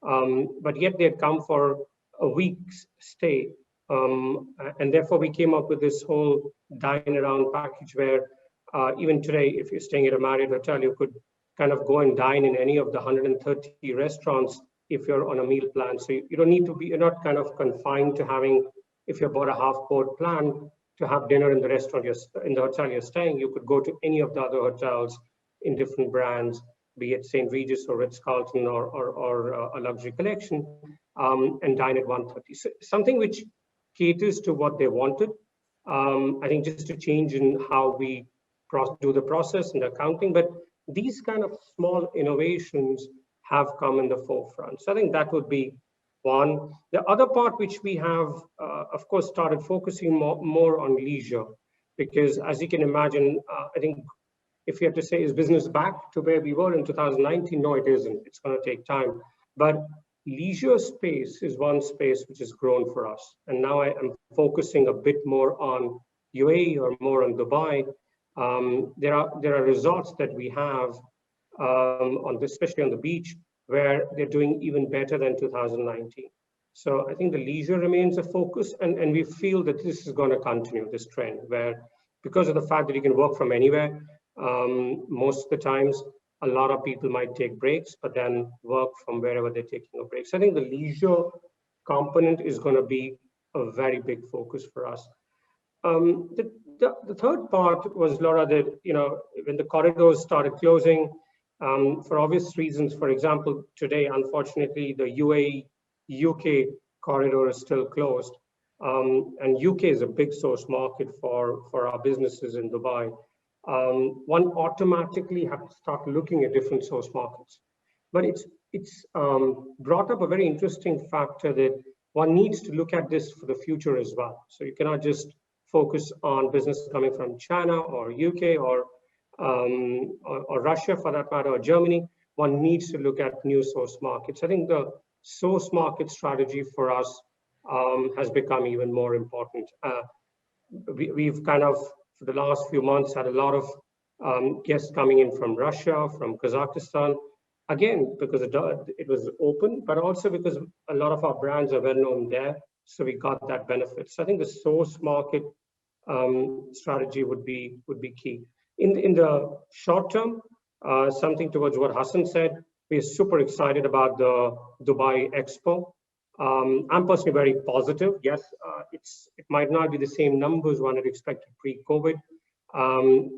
but yet they had come for a week's stay. And therefore, we came up with this whole dine around package where even today, if you're staying at a Marriott hotel, you could kind of go and dine in any of the 130 restaurants if you're on a meal plan. So you don't need to be, you're not kind of confined to having, if you bought a half-board plan, to have dinner in the restaurant, in the hotel you're staying. You could go to any of the other hotels in different brands, be it St. Regis or Ritz-Carlton or a luxury collection, and dine at 130. So something which caters to what they wanted. I think just to change in how we do the process and accounting, but these kind of small innovations have come in the forefront. So I think that would be one. The other part which we have, of course, started focusing more on leisure, because as you can imagine, I think if you have to say, is business back to where we were in 2019? No, it isn't. It's going to take time. But leisure space is one space which has grown for us. And now I am focusing a bit more on UAE or more on Dubai. There are resorts that we have, especially on the beach, where they're doing even better than 2019. So I think the leisure remains a focus, and we feel that this is going to continue, this trend, where because of the fact that you can work from anywhere, most of the times, a lot of people might take breaks, but then work from wherever they're taking a break. So I think the leisure component is going to be a very big focus for us. The third part was, Laura, that when the corridors started closing, for obvious reasons, for example, today, unfortunately, the UAE-UK corridor is still closed. And UK is a big source market for our businesses in Dubai. One automatically have to start looking at different source markets. But it's brought up a very interesting factor that one needs to look at this for the future as well. So you cannot just focus on business coming from China or UK or Russia for that matter, or Germany. One needs to look at new source markets. I think the source market strategy for us has become even more important. We've kind of, for the last few months, had a lot of guests coming in from Russia, from Kazakhstan, again, because it was open, but also because a lot of our brands are well known there. So we got that benefit. So I think the source market strategy would be key. In the short term, something towards what Hassan said, we're super excited about the Dubai Expo. I'm personally very positive. Yes, it might not be the same numbers one had expected pre-COVID,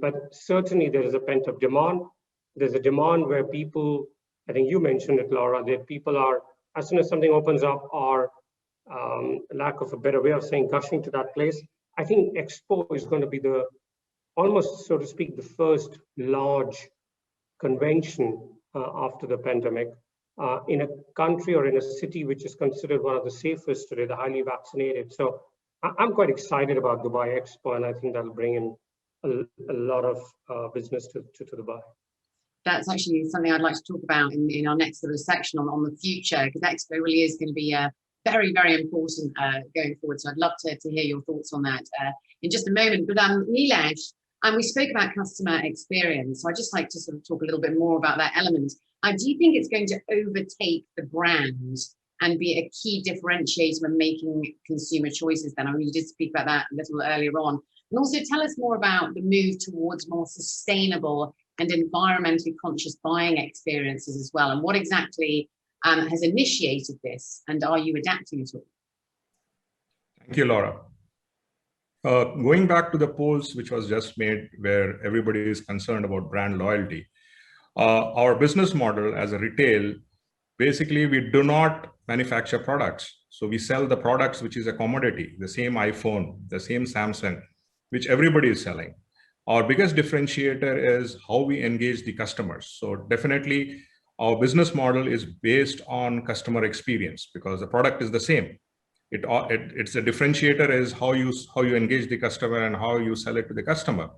but certainly there is a pent-up demand. There's a demand where people, I think you mentioned it, Laura, that people are, as soon as something opens up, are, lack of a better way of saying, gushing to that place. I think Expo is going to be the, almost, so to speak, the first large convention after the pandemic in a country or in a city which is considered one of the safest today, the highly vaccinated. So I'm quite excited about Dubai Expo, and I think that'll bring in a lot of business to Dubai. That's actually something I'd like to talk about in our next sort of section on the future, because Expo really is going to be very, very important going forward. So I'd love to hear your thoughts on that in just a moment. But Nilesh, we spoke about customer experience. So I'd just like to sort of talk a little bit more about that element. Do you think it's going to overtake the brand and be a key differentiator when making consumer choices then? I mean, you did speak about that a little earlier on. And also tell us more about the move towards more sustainable and environmentally conscious buying experiences as well. And what exactly has initiated this, and are you adapting at all? Thank you, Laura. Going back to the polls which was just made, where everybody is concerned about brand loyalty, our business model as a retail, basically we do not manufacture products. So we sell the products which is a commodity, the same iPhone, the same Samsung, which everybody is selling. Our biggest differentiator is how we engage the customers. So definitely our business model is based on customer experience because the product is the same. It's a differentiator is how you engage the customer and how you sell it to the customer.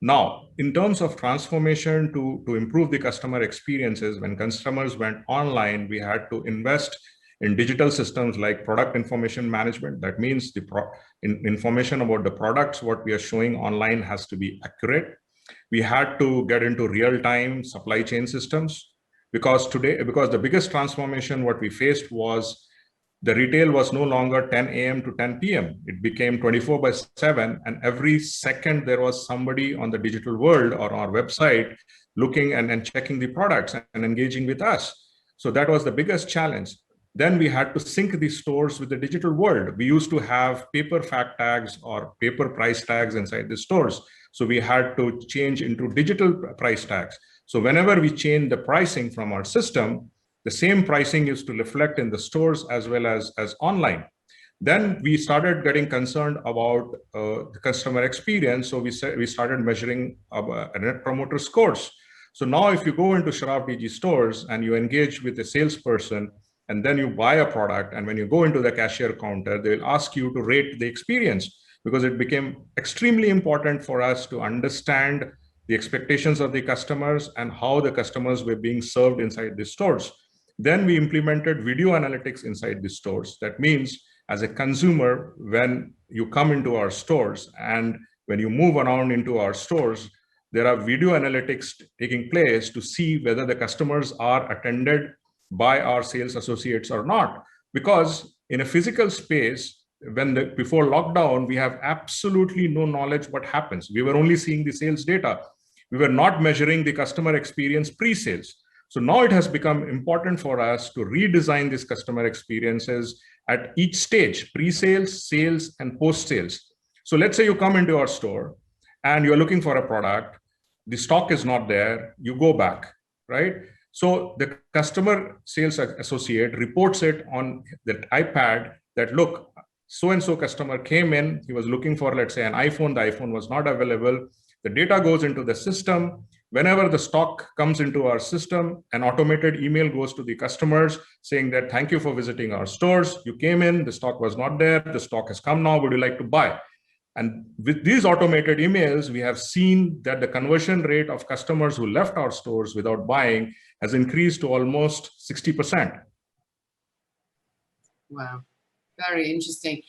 Now, in terms of transformation to improve the customer experiences, when customers went online, we had to invest in digital systems like product information management. That means the information about the products, what we are showing online has to be accurate. We had to get into real-time supply chain systems because the biggest transformation what we faced was the retail was no longer 10 a.m. to 10 p.m. It became 24/7, and every second there was somebody on the digital world or our website looking and checking the products and engaging with us. So that was the biggest challenge. Then we had to sync these stores with the digital world. We used to have paper fact tags or paper price tags inside the stores. So we had to change into digital price tags. So whenever we change the pricing from our system, the same pricing used to reflect in the stores as well as online. Then we started getting concerned about the customer experience. So we started measuring net promoter scores. So now if you go into Sharaf DG stores and you engage with a salesperson and then you buy a product, and when you go into the cashier counter, they'll ask you to rate the experience because it became extremely important for us to understand the expectations of the customers and how the customers were being served inside the stores. Then we implemented video analytics inside the stores. That means as a consumer, when you come into our stores and when you move around into our stores, there are video analytics taking place to see whether the customers are attended by our sales associates or not. Because in a physical space, before lockdown, we have absolutely no knowledge what happens. We were only seeing the sales data. We were not measuring the customer experience pre-sales. So now it has become important for us to redesign these customer experiences at each stage, pre-sales, sales, and post-sales. So let's say you come into our store and you're looking for a product, the stock is not there, you go back, right? So the customer sales associate reports it on the iPad that, look, so-and-so customer came in, he was looking for, let's say, an iPhone, the iPhone was not available. The data goes into the system. Whenever the stock comes into our system, an automated email goes to the customers saying that, thank you for visiting our stores. You came in, the stock was not there, the stock has come now, would you like to buy? And with these automated emails, we have seen that the conversion rate of customers who left our stores without buying has increased to almost 60%. Wow, very interesting.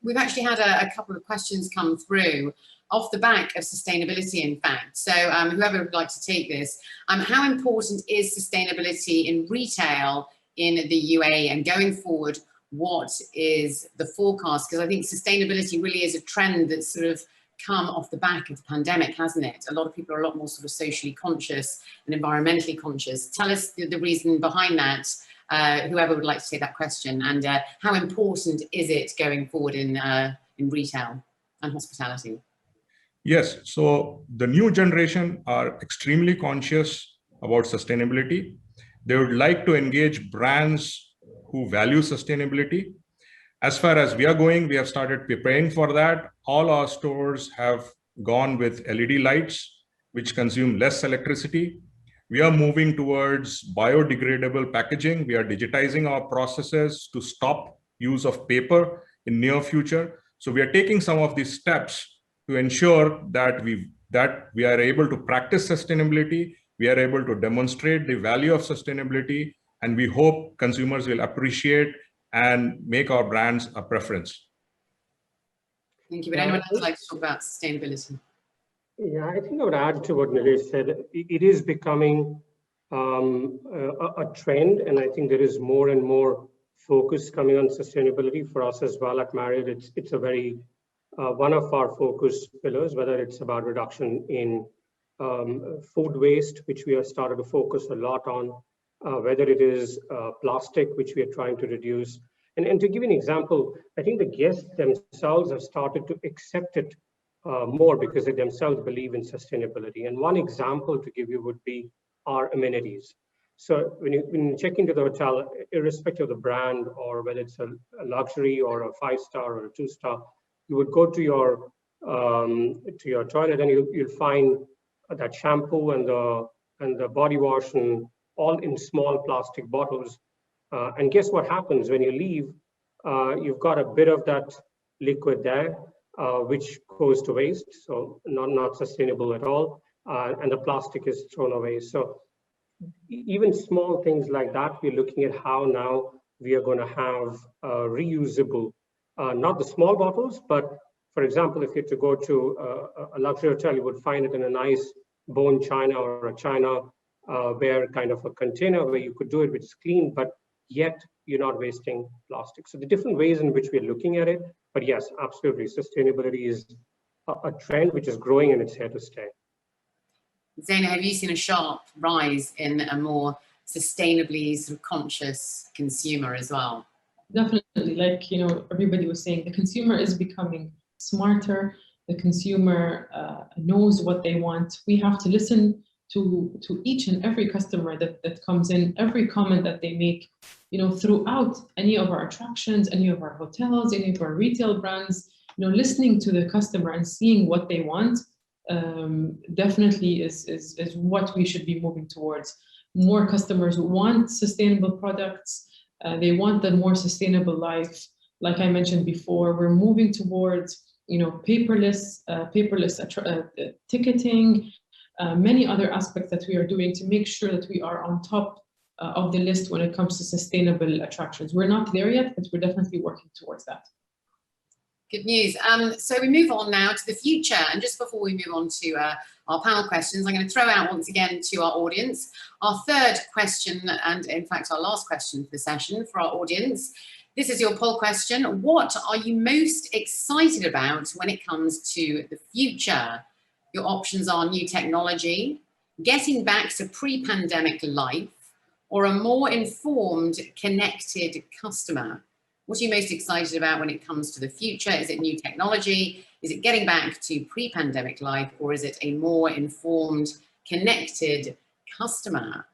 We've actually had a couple of questions come through off the back of sustainability, in fact. So whoever would like to take this, how important is sustainability in retail in the UAE, and going forward, what is the forecast? Because I think sustainability really is a trend that's sort of come off the back of the pandemic, hasn't it? A lot of people are a lot more sort of socially conscious and environmentally conscious. Tell us the reason behind that, whoever would like to take that question, and how important is it going forward in retail and hospitality? Yes, so the new generation are extremely conscious about sustainability. They would like to engage brands who value sustainability. As far as we are going, we have started preparing for that. All our stores have gone with LED lights, which consume less electricity. We are moving towards biodegradable packaging. We are digitizing our processes to stop use of paper in near future. So we are taking some of these steps to ensure that we are able to practice sustainability, we are able to demonstrate the value of sustainability, and we hope consumers will appreciate and make our brands a preference. Thank you. Would anyone else like to talk about sustainability? Yeah, I think I would add to what Nilesh said. It is becoming a trend, and I think there is more and more focus coming on sustainability for us as well at Marriott. It's a very one of our focus pillars, whether it's about reduction in food waste, which we have started to focus a lot on, whether it is plastic, which we are trying to reduce. And to give you an example, I think the guests themselves have started to accept it more because they themselves believe in sustainability. And one example to give you would be our amenities. So when you check into the hotel, irrespective of the brand or whether it's a luxury or a 5-star or a 2-star, you would go to your toilet and you'll find that shampoo and the body wash and all in small plastic bottles. And guess what happens when you leave? You've got a bit of that liquid there, which goes to waste, so not sustainable at all. And the plastic is thrown away. So even small things like that, we're looking at how now we are going to have reusable, not the small bottles, but for example, if you had to go to a luxury hotel, you would find it in a nice bone china or a china ware kind of a container where you could do it, which is clean, but yet you're not wasting plastic. So the different ways in which we're looking at it, but yes, absolutely, sustainability is a trend which is growing and it's here to stay. Zaina, have you seen a sharp rise in a more sustainably sort of conscious consumer as well? Definitely, like everybody was saying, the consumer is becoming smarter. The consumer knows what they want. We have to listen to each and every customer that comes in, every comment that they make, throughout any of our attractions, any of our hotels, any of our retail brands, listening to the customer and seeing what they want definitely is what we should be moving towards. More customers want sustainable products. They want the more sustainable life. Like I mentioned before, we're moving towards paperless ticketing, many other aspects that we are doing to make sure that we are on top of the list when it comes to sustainable attractions. We're not there yet, but we're definitely working towards that. Good news. So we move on now to the future. And just before we move on to our panel questions, I'm going to throw out once again to our audience our third question, and in fact our last question for the session for our audience. This is your poll question. What are you most excited about when it comes to the future? Your options are new technology, getting back to pre-pandemic life, or a more informed, connected customer. What are you most excited about when it comes to the future? Is it new technology? Is it getting back to pre-pandemic life? Or is it a more informed, connected customer?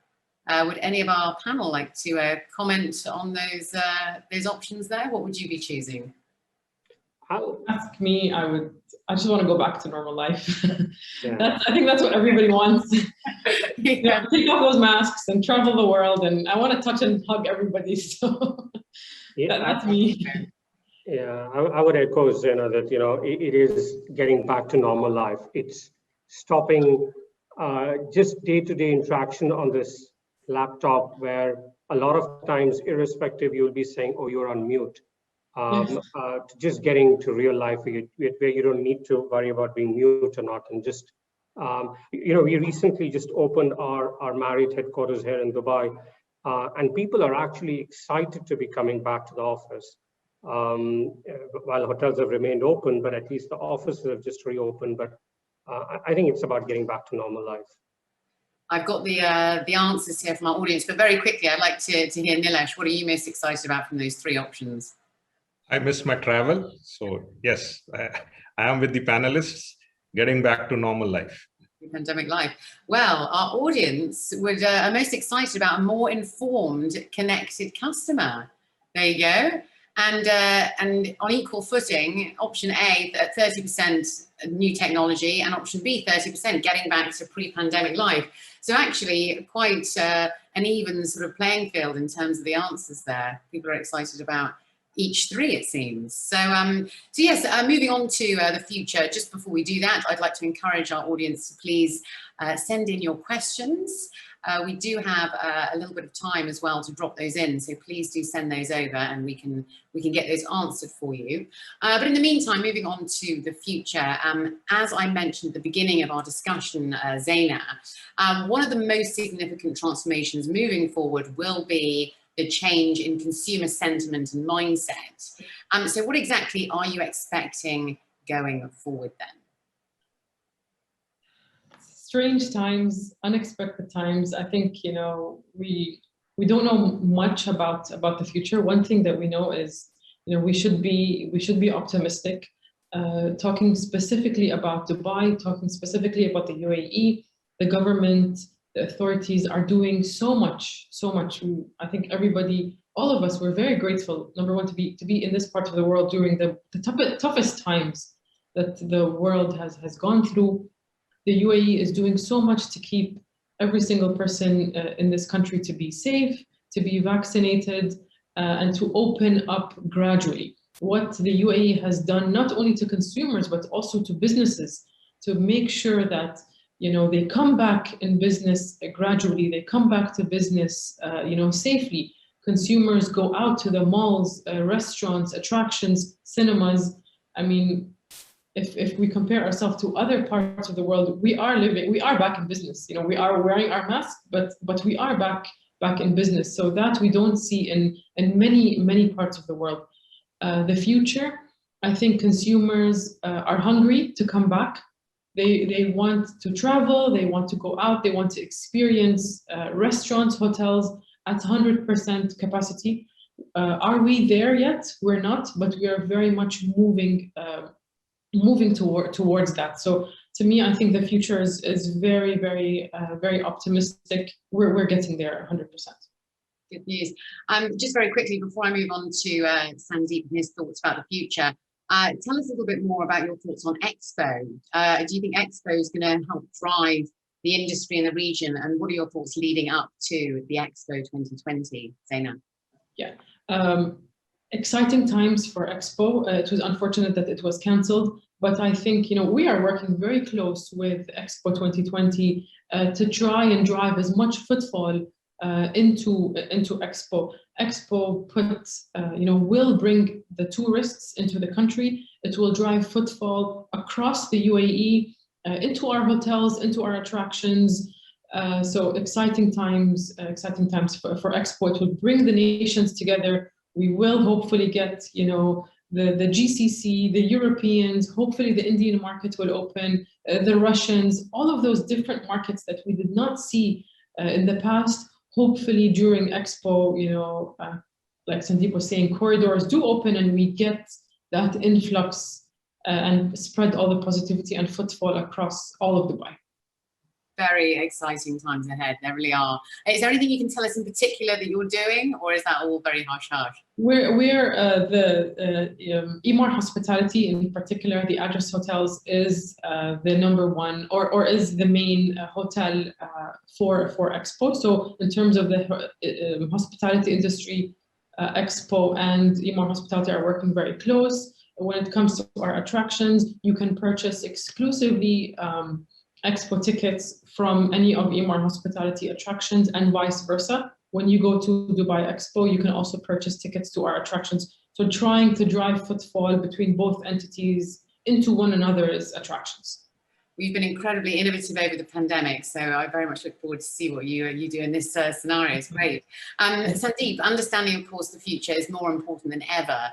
Would any of our panel like to comment on those options there? What would you be choosing? Ask me, I just want to go back to normal life. Yeah. I think that's what everybody wants. Yeah, take off those masks and travel the world, and I want to touch and hug everybody. So yeah, that's me. Yeah, I would echo Zaina that it is getting back to normal life. It's stopping just day-to-day interaction on this laptop, where a lot of times, irrespective, you'll be saying, "Oh, you're on mute." Yes. To just getting to real life where you don't need to worry about being mute or not, and just we recently just opened our Marriott headquarters here in Dubai, and people are actually excited to be coming back to the office. While hotels have remained open, but at least the offices have just reopened. But I think it's about getting back to normal life. I've got the answers here from our audience, but very quickly, I'd like to hear Nilesh. What are you most excited about from those three options? I miss my travel. So yes, I am with the panelists, getting back to normal life. Pandemic life. Well, our audience are most excited about a more informed, connected customer. There you go. And on equal footing, option A, 30% new technology, and option B, 30% getting back to pre-pandemic life. So actually quite an even sort of playing field in terms of the answers there. People are excited about each three, it seems. So, so yes, moving on to the future. Just before we do that, I'd like to encourage our audience to please send in your questions. We do have a little bit of time as well to drop those in, so please do send those over, and we can get those answered for you. But in the meantime, moving on to the future, as I mentioned at the beginning of our discussion, Zaina, one of the most significant transformations moving forward will be the change in consumer sentiment and mindset. So what exactly are you expecting going forward then? Strange times, unexpected times. I think, we don't know much about the future. One thing that we know is, we should be optimistic. Talking specifically about Dubai, talking specifically about the UAE, the government, the authorities are doing so much. I think everybody, all of us, we're very grateful, number one, to be in this part of the world during the toughest times that the world has gone through. The UAE is doing so much to keep every single person in this country to be safe, to be vaccinated, and to open up gradually. What the UAE has done, not only to consumers, but also to businesses, to make sure that they come back in business gradually, they come back to business safely. Consumers go out to the malls, restaurants, attractions, cinemas. I mean, if we compare ourselves to other parts of the world, we are back in business. We are wearing our mask, but we are back in business. So that we don't see in many parts of the world. The future, I think consumers are hungry to come back. They want to travel, they want to go out, they want to experience restaurants, hotels at 100% capacity. Are we there yet? We're not, but we are very much moving towards that. So to me, I think the future is very, very, very optimistic. We're getting there 100%. Good news. Just very quickly, before I move on to Sandeep and his thoughts about the future, tell us a little bit more about your thoughts on Expo. Do you think Expo is going to help drive the industry in the region? And what are your thoughts leading up to the Expo 2020, Zaina? Yeah, exciting times for Expo. It was unfortunate that it was cancelled, but I think we are working very close with Expo 2020 to try and drive as much footfall into Expo. Expo will bring the tourists into the country. It will drive footfall across the UAE, into our hotels, into our attractions. So exciting times for Expo. It will bring the nations together. We will hopefully get, the GCC, the Europeans, hopefully the Indian market will open, the Russians, all of those different markets that we did not see in the past. Hopefully during Expo, like Sandeep was saying, corridors do open and we get that influx and spread all the positivity and footfall across all of Dubai. Very exciting times ahead, there really are. Is there anything you can tell us in particular that you're doing, or is that all very hush-hush? We're the Emaar Hospitality, in particular, the Address Hotels is the #1 or is the main hotel for Expo. So in terms of the hospitality industry, Expo and Emaar Hospitality are working very close. When it comes to our attractions, you can purchase exclusively Expo tickets from any of Emaar Hospitality attractions and vice versa. When you go to Dubai Expo, you can also purchase tickets to our attractions. So trying to drive footfall between both entities into one another's attractions. We've been incredibly innovative over the pandemic, so I very much look forward to see what you do in this scenario. It's great. Sandeep, understanding, of course, the future is more important than ever.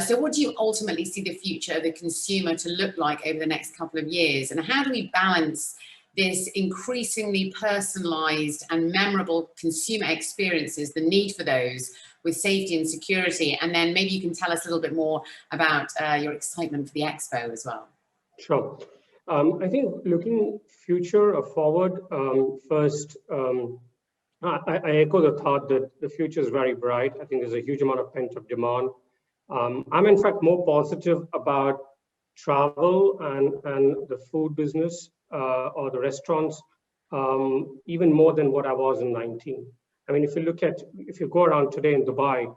So what do you ultimately see the future of the consumer to look like over the next couple of years? And how do we balance this increasingly personalized and memorable consumer experiences, the need for those, with safety and security? And then maybe you can tell us a little bit more about your excitement for the Expo as well. Sure. I think looking future or forward, first, I echo the thought that the future is very bright. I think there's a huge amount of pent-up demand. I'm in fact more positive about travel and the food business or the restaurants, even more than what I was in 19. I mean, if you go around today in Dubai,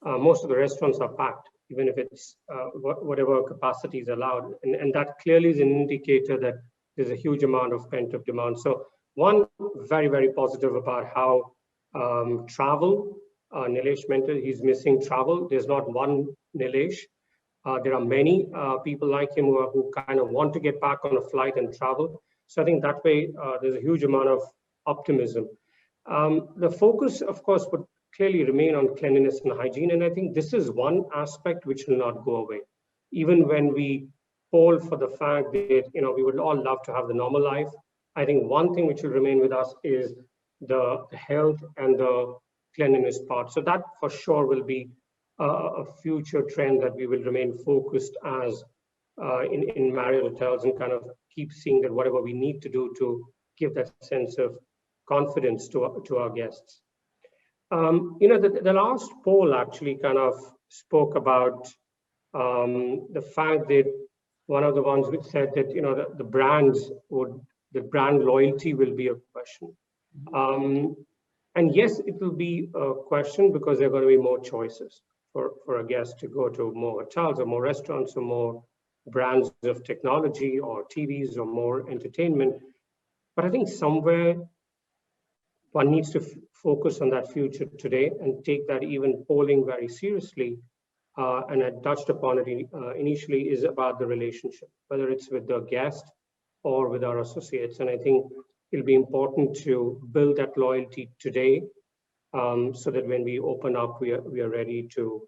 most of the restaurants are packed, even if it's whatever capacity is allowed. And that clearly is an indicator that there's a huge amount of pent-up demand. So one, very, very positive about how travel, Nilesh mentioned he's missing travel. There's not one Nilesh. There are many people like him who kind of want to get back on a flight and travel. So I think that way there's a huge amount of optimism. The focus, of course, would clearly remain on cleanliness and hygiene. And I think this is one aspect which will not go away. Even when we poll for the fact that, we would all love to have the normal life, I think one thing which will remain with us is the health and the cleanliness part. So that for sure will be a future trend that we will remain focused as in Marriott hotels, and kind of keep seeing that whatever we need to do to give that sense of confidence to our guests. The last poll actually kind of spoke about the fact that one of the ones which said that the brand loyalty will be a question. And yes, it will be a question because there are going to be more choices for a guest to go to more hotels or more restaurants or more brands of technology or TVs or more entertainment. But I think somewhere one needs to focus on that future today and take that even polling very seriously. And I touched upon it initially, is about the relationship, whether it's with the guest or with our associates. And I think it'll be important to build that loyalty today, so that when we open up, we are ready to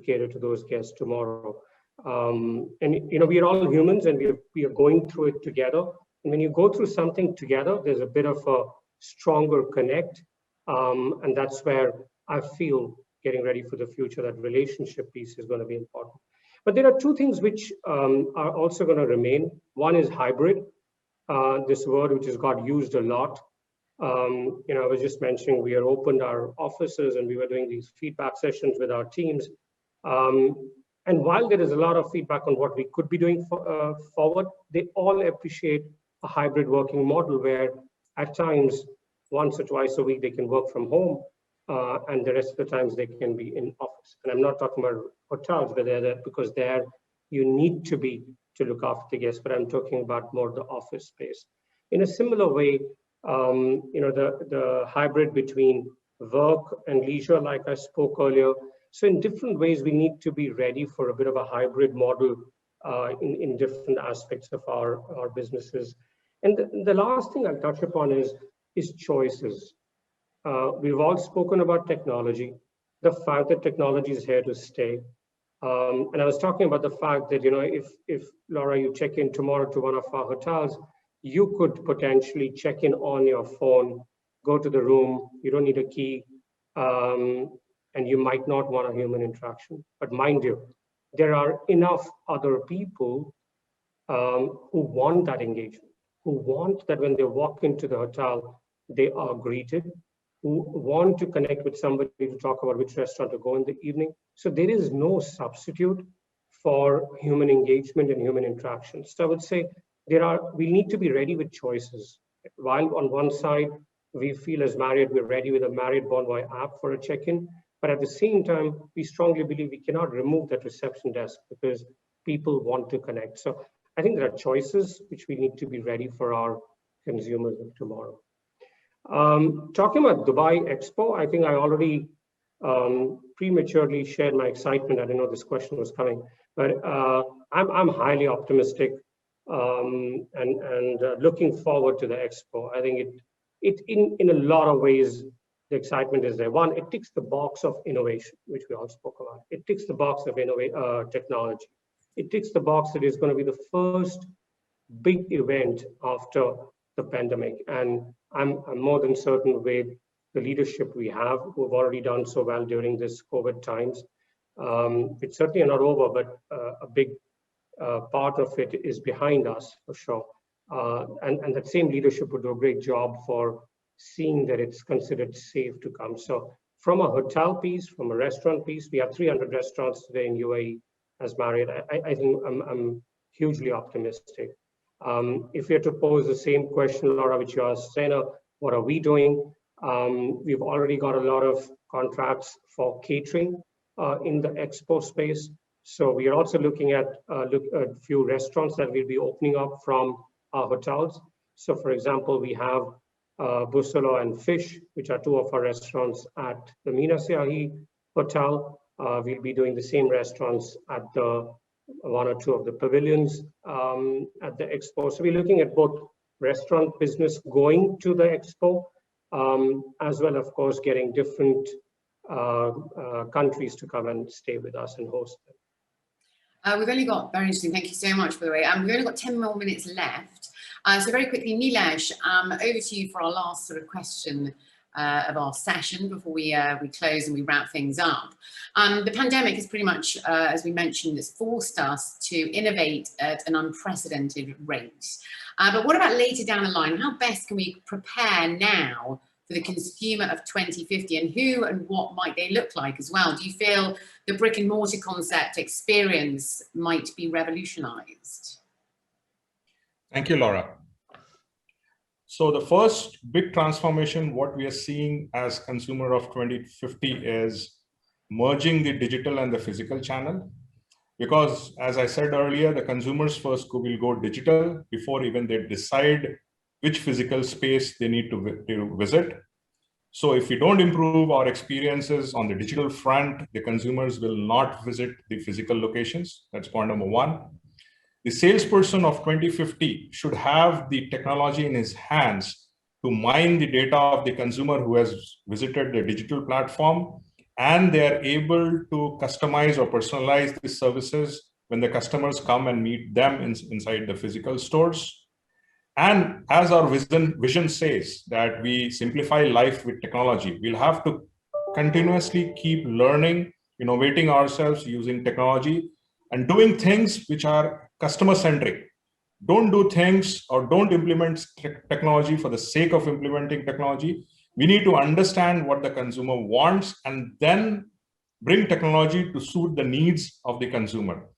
cater to those guests tomorrow. And we are all humans, and we are going through it together. And when you go through something together, there's a bit of a stronger connect, and that's where I feel getting ready for the future, that relationship piece is going to be important. But there are two things which are also going to remain. One is hybrid, this word which has got used a lot. I was just mentioning we had opened our offices and we were doing these feedback sessions with our teams. And while there is a lot of feedback on what we could be doing forward, they all appreciate a hybrid working model where at times, once or twice a week, they can work from home, and the rest of the times they can be in office. And I'm not talking about hotels, but they're there because there you need to be to look after the guests, but I'm talking about more the office space. In a similar way, the hybrid between work and leisure, like I spoke earlier. So in different ways, we need to be ready for a bit of a hybrid model in different aspects of our businesses. And the last thing I'll touch upon is choices. We've all spoken about technology, the fact that technology is here to stay. And I was talking about the fact that, if Laura, you check in tomorrow to one of our hotels, you could potentially check in on your phone, go to the room, you don't need a key, and you might not want a human interaction. But mind you, there are enough other people who want that engagement, who want that when they walk into the hotel, they are greeted, who want to connect with somebody to talk about which restaurant to go in the evening. So there is no substitute for human engagement and human interaction. So I would say we need to be ready with choices. While on one side, we feel as Marriott, we're ready with a Marriott Bonvoy app for a check-in, but at the same time, we strongly believe we cannot remove that reception desk because people want to connect. So I think there are choices which we need to be ready for our consumers of tomorrow. Talking about Dubai Expo, I think I already prematurely shared my excitement. I didn't know this question was coming, but I'm highly optimistic and looking forward to the Expo. I think it in a lot of ways, the excitement is there. One, it ticks the box of innovation, which we all spoke about. It ticks the box of technology. It ticks the box that is going to be the first big event after the pandemic. And I'm more than certain with the leadership we have, who have already done so well during this COVID times. It's certainly not over, but a big part of it is behind us for sure. And that same leadership would do a great job for seeing that it's considered safe to come. So from a hotel piece, from a restaurant piece, we have 300 restaurants today in UAE as Marriott. I think I'm hugely optimistic. If we had to pose the same question, Laura, which you asked Sena, what are we doing? We've already got a lot of contracts for catering in the expo space. So we are also looking at a few restaurants that will be opening up from our hotels. So for example, we have Busolo and Fish, which are two of our restaurants at the Mina Siahi Hotel. We'll be doing the same restaurants at the one or two of the pavilions at the expo. So we're looking at both restaurant business going to the expo, as well, of course, getting different countries to come and stay with us and host them. We've only got, very interesting, thank you so much, by the way. We've only got 10 more minutes left. So very quickly, Nilesh, over to you for our last sort of question of our session before we close and we wrap things up. The pandemic is pretty much, as we mentioned, it's forced us to innovate at an unprecedented rate. But what about later down the line? How best can we prepare now for the consumer of 2050, and who and what might they look like as well? Do you feel the brick and mortar concept experience might be revolutionized? Thank you, Laura. So the first big transformation, what we are seeing as consumer of 2050 is merging the digital and the physical channel. Because as I said earlier, the consumers first will go digital before even they decide which physical space they need to visit. So if we don't improve our experiences on the digital front, the consumers will not visit the physical locations. That's point number one. The salesperson of 2050 should have the technology in his hands to mine the data of the consumer who has visited the digital platform, and they are able to customize or personalize the services when the customers come and meet them inside the physical stores. And as our vision says that we simplify life with technology, we'll have to continuously keep learning, innovating ourselves using technology and doing things which are customer-centric. Don't do things or don't implement technology for the sake of implementing technology. We need to understand what the consumer wants and then bring technology to suit the needs of the consumer.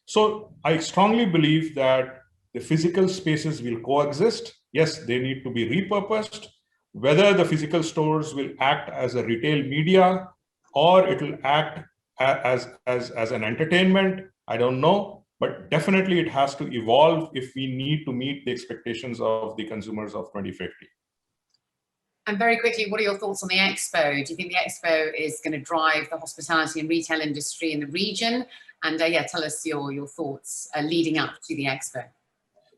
So I strongly believe that the physical spaces will coexist. Yes, they need to be repurposed. Whether the physical stores will act as a retail media or it will act as an entertainment, I don't know. But definitely it has to evolve if we need to meet the expectations of the consumers of 2050. And very quickly, what are your thoughts on the Expo? Do you think the Expo is going to drive the hospitality and retail industry in the region? And yeah, tell us your thoughts leading up to the Expo.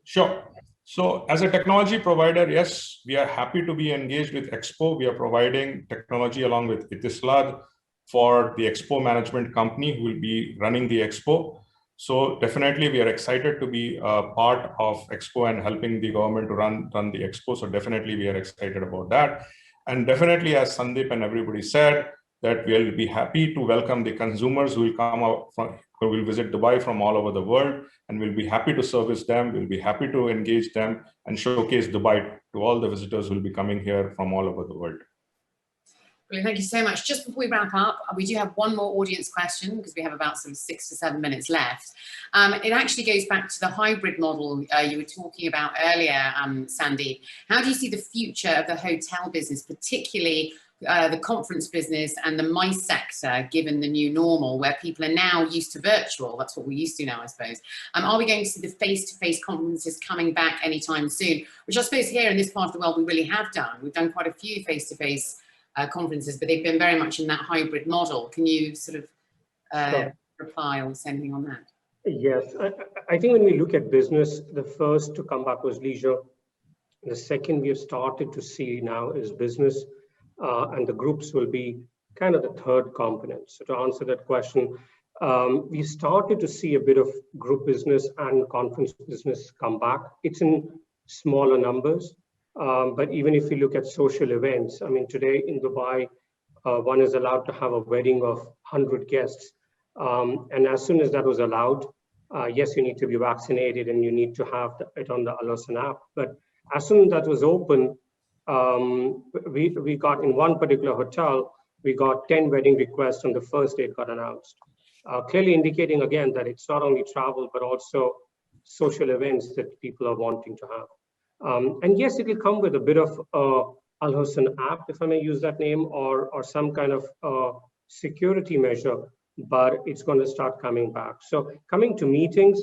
Sure. So as a technology provider, yes, we are happy to be engaged with Expo. We are providing technology along with Itislad for the Expo management company who will be running the Expo. So definitely we are excited to be a part of Expo and helping the government to run the Expo. So definitely we are excited about that. And definitely, as Sandeep and everybody said, that we'll be happy to welcome the consumers who will come out from, who will visit Dubai from all over the world, and we'll be happy to service them. We'll be happy to engage them and showcase Dubai to all the visitors who will be coming here from all over the world. Brilliant, thank you so much. Just before we wrap up, we do have one more audience question because we have about sort of 6 to 7 minutes left. It actually goes back to the hybrid model you were talking about earlier, Sandeep. How do you see the future of the hotel business, particularly the conference business and the MICE sector, given the new normal where people are now used to virtual? That's what we're used to now, I suppose. Are we going to see the face-to-face conferences coming back anytime soon? Which I suppose here in this part of the world we really have done. We've done quite a few face-to-face conferences, but they've been very much in that hybrid model. Can you sort of reply or say anything on that? Yes, I think when we look at business, the first to come back was leisure. The second we have started to see now is business, and the groups will be kind of the third component. So to answer that question, we started to see a bit of group business and conference business come back. It's in smaller numbers. But even if you look at social events, I mean, today in Dubai, one is allowed to have a wedding of 100 guests. And as soon as that was allowed, yes, you need to be vaccinated and you need to have it on the Al Hosn app. But as soon as that was open, we got in one particular hotel, we got 10 wedding requests on the first day it got announced. Clearly indicating again that it's not only travel, but also social events that people are wanting to have. And yes, it will come with a bit of Al Hosn app, if I may use that name, or some kind of security measure, but it's going to start coming back. So coming to meetings,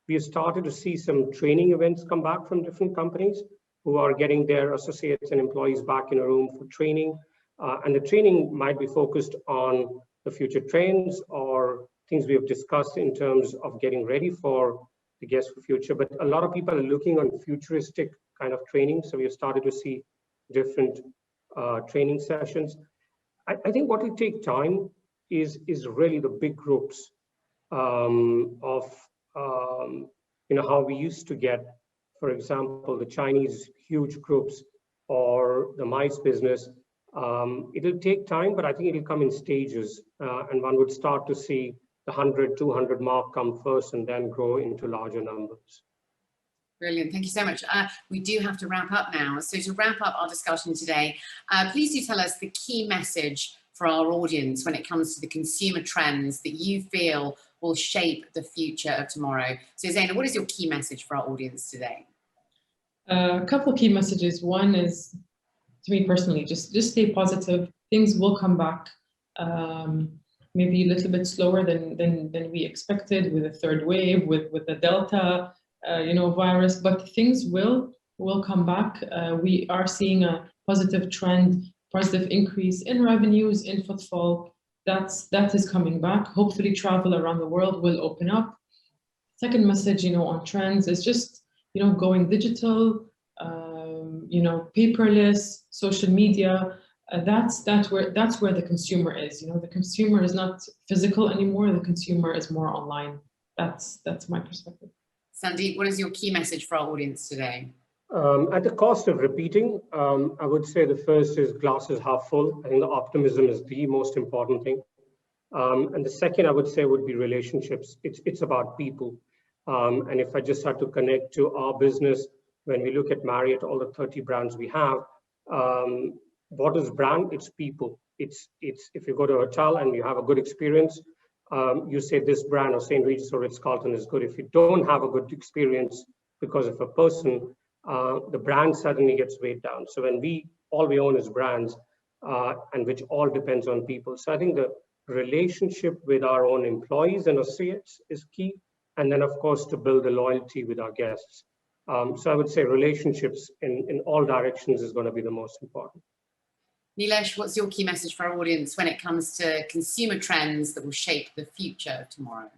we have started to see some training events come back from different companies who are getting their associates and employees back in a room for training. And the training might be focused on the future trends or things we have discussed in terms of getting ready for the guests for future, but a lot of people are looking on futuristic kind of training. So we have started to see different training sessions. I think what will take time is really the big groups of how we used to get, for example, the Chinese huge groups or the MICE business. It'll take time, but I think it'll come in stages, and one would start to see the 100, 200 mark come first and then grow into larger numbers. Brilliant, thank you so much. We do have to wrap up now. So to wrap up our discussion today, please do tell us the key message for our audience when it comes to the consumer trends that you feel will shape the future of tomorrow. So Zaina, what is your key message for our audience today? A couple of key messages. One is, to me personally, just stay positive. Things will come back. Maybe a little bit slower than we expected with the third wave, with the Delta, virus, but things will come back. We are seeing a positive trend, positive increase in revenues, in footfall. That is coming back. Hopefully, travel around the world will open up. Second message, on trends is just going digital, paperless, social media. That's where the consumer is. The consumer is not physical anymore. The consumer is more online. That's my perspective. Sandeep, what is your key message for our audience today? At the cost of repeating, I would say the first is glass is half full. I think the optimism is the most important thing. And the second I would say would be relationships. It's about people. And if I just had to connect to our business, when we look at Marriott, all the 30 brands we have, what is brand? It's people. It's if you go to a hotel and you have a good experience, you say this brand or St. Regis or Ritz-Carlton is good. If you don't have a good experience because of a person, the brand suddenly gets weighed down. So when all we own is brands, and which all depends on people. So I think the relationship with our own employees and associates is key. And then of course to build the loyalty with our guests. So I would say relationships in all directions is going to be the most important. Nilesh, what's your key message for our audience when it comes to consumer trends that will shape the future of tomorrow?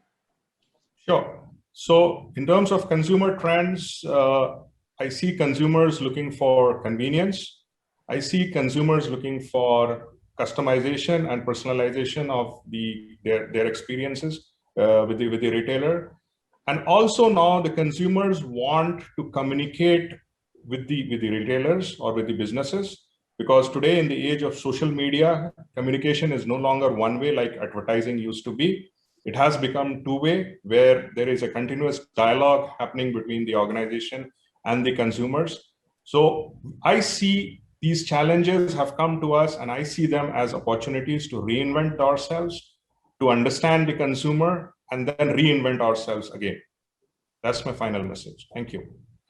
Sure. So in terms of consumer trends, I see consumers looking for convenience. I see consumers looking for customization and personalization of their experiences with the retailer. And also now the consumers want to communicate with the retailers or with the businesses, because today in the age of social media, communication is no longer one way like advertising used to be. It has become two-way, where there is a continuous dialogue happening between the organization and the consumers. So I see these challenges have come to us, and I see them as opportunities to reinvent ourselves, to understand the consumer, and then reinvent ourselves again. That's my final message. Thank you.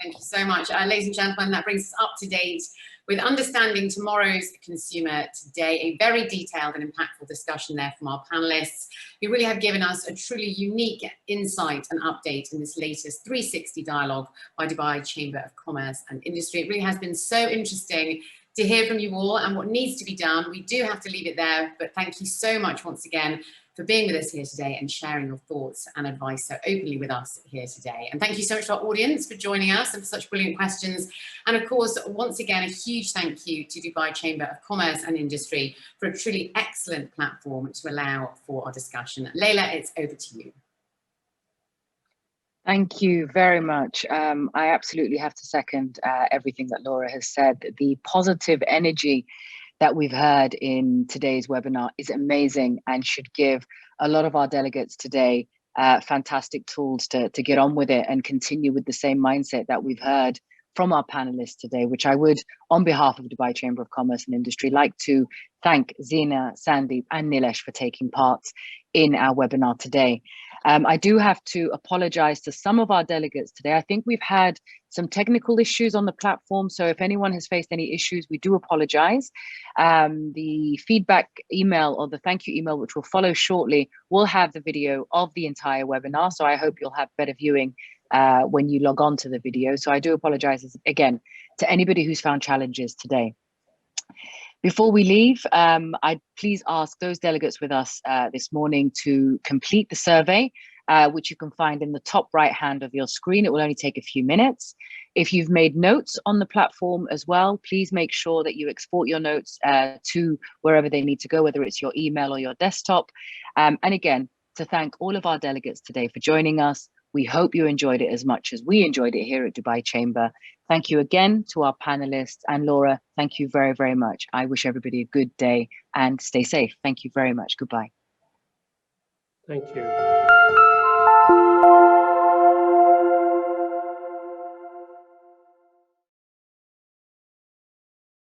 Thank you so much. Ladies and gentlemen, that brings us up to date with understanding tomorrow's consumer today. A very detailed and impactful discussion there from our panelists, who really have given us a truly unique insight and update in this latest 360 dialogue by Dubai Chamber of Commerce and Industry. It really has been so interesting to hear from you all and what needs to be done. We do have to leave it there, but thank you so much once again for being with us here today and sharing your thoughts and advice so openly with us here today. And thank you so much to our audience for joining us and for such brilliant questions. And of course, once again, a huge thank you to Dubai Chamber of Commerce and Industry for a truly excellent platform to allow for our discussion. Leila, it's over to you. Thank you very much. I absolutely have to second everything that Laura has said. The positive energy that we've heard in today's webinar is amazing and should give a lot of our delegates today fantastic tools to get on with it and continue with the same mindset that we've heard from our panelists today, which I would, on behalf of Dubai Chamber of Commerce and Industry, like to thank Zina, Sandeep and Nilesh for taking part in our webinar today. I do have to apologize to some of our delegates today. I think we've had some technical issues on the platform. So if anyone has faced any issues, we do apologize. The feedback email or the thank you email, which will follow shortly, will have the video of the entire webinar. So I hope you'll have better viewing when you log on to the video. So I do apologize again to anybody who's found challenges today. Before we leave, I'd please ask those delegates with us this morning to complete the survey, which you can find in the top right hand of your screen. It will only take a few minutes. If you've made notes on the platform as well, please make sure that you export your notes to wherever they need to go, whether it's your email or your desktop. And again, to thank all of our delegates today for joining us. We hope you enjoyed it as much as we enjoyed it here at Dubai Chamber. Thank you again to our panelists, and Laura, thank you very, very much. I wish everybody a good day and stay safe. Thank you very much. Goodbye. Thank you.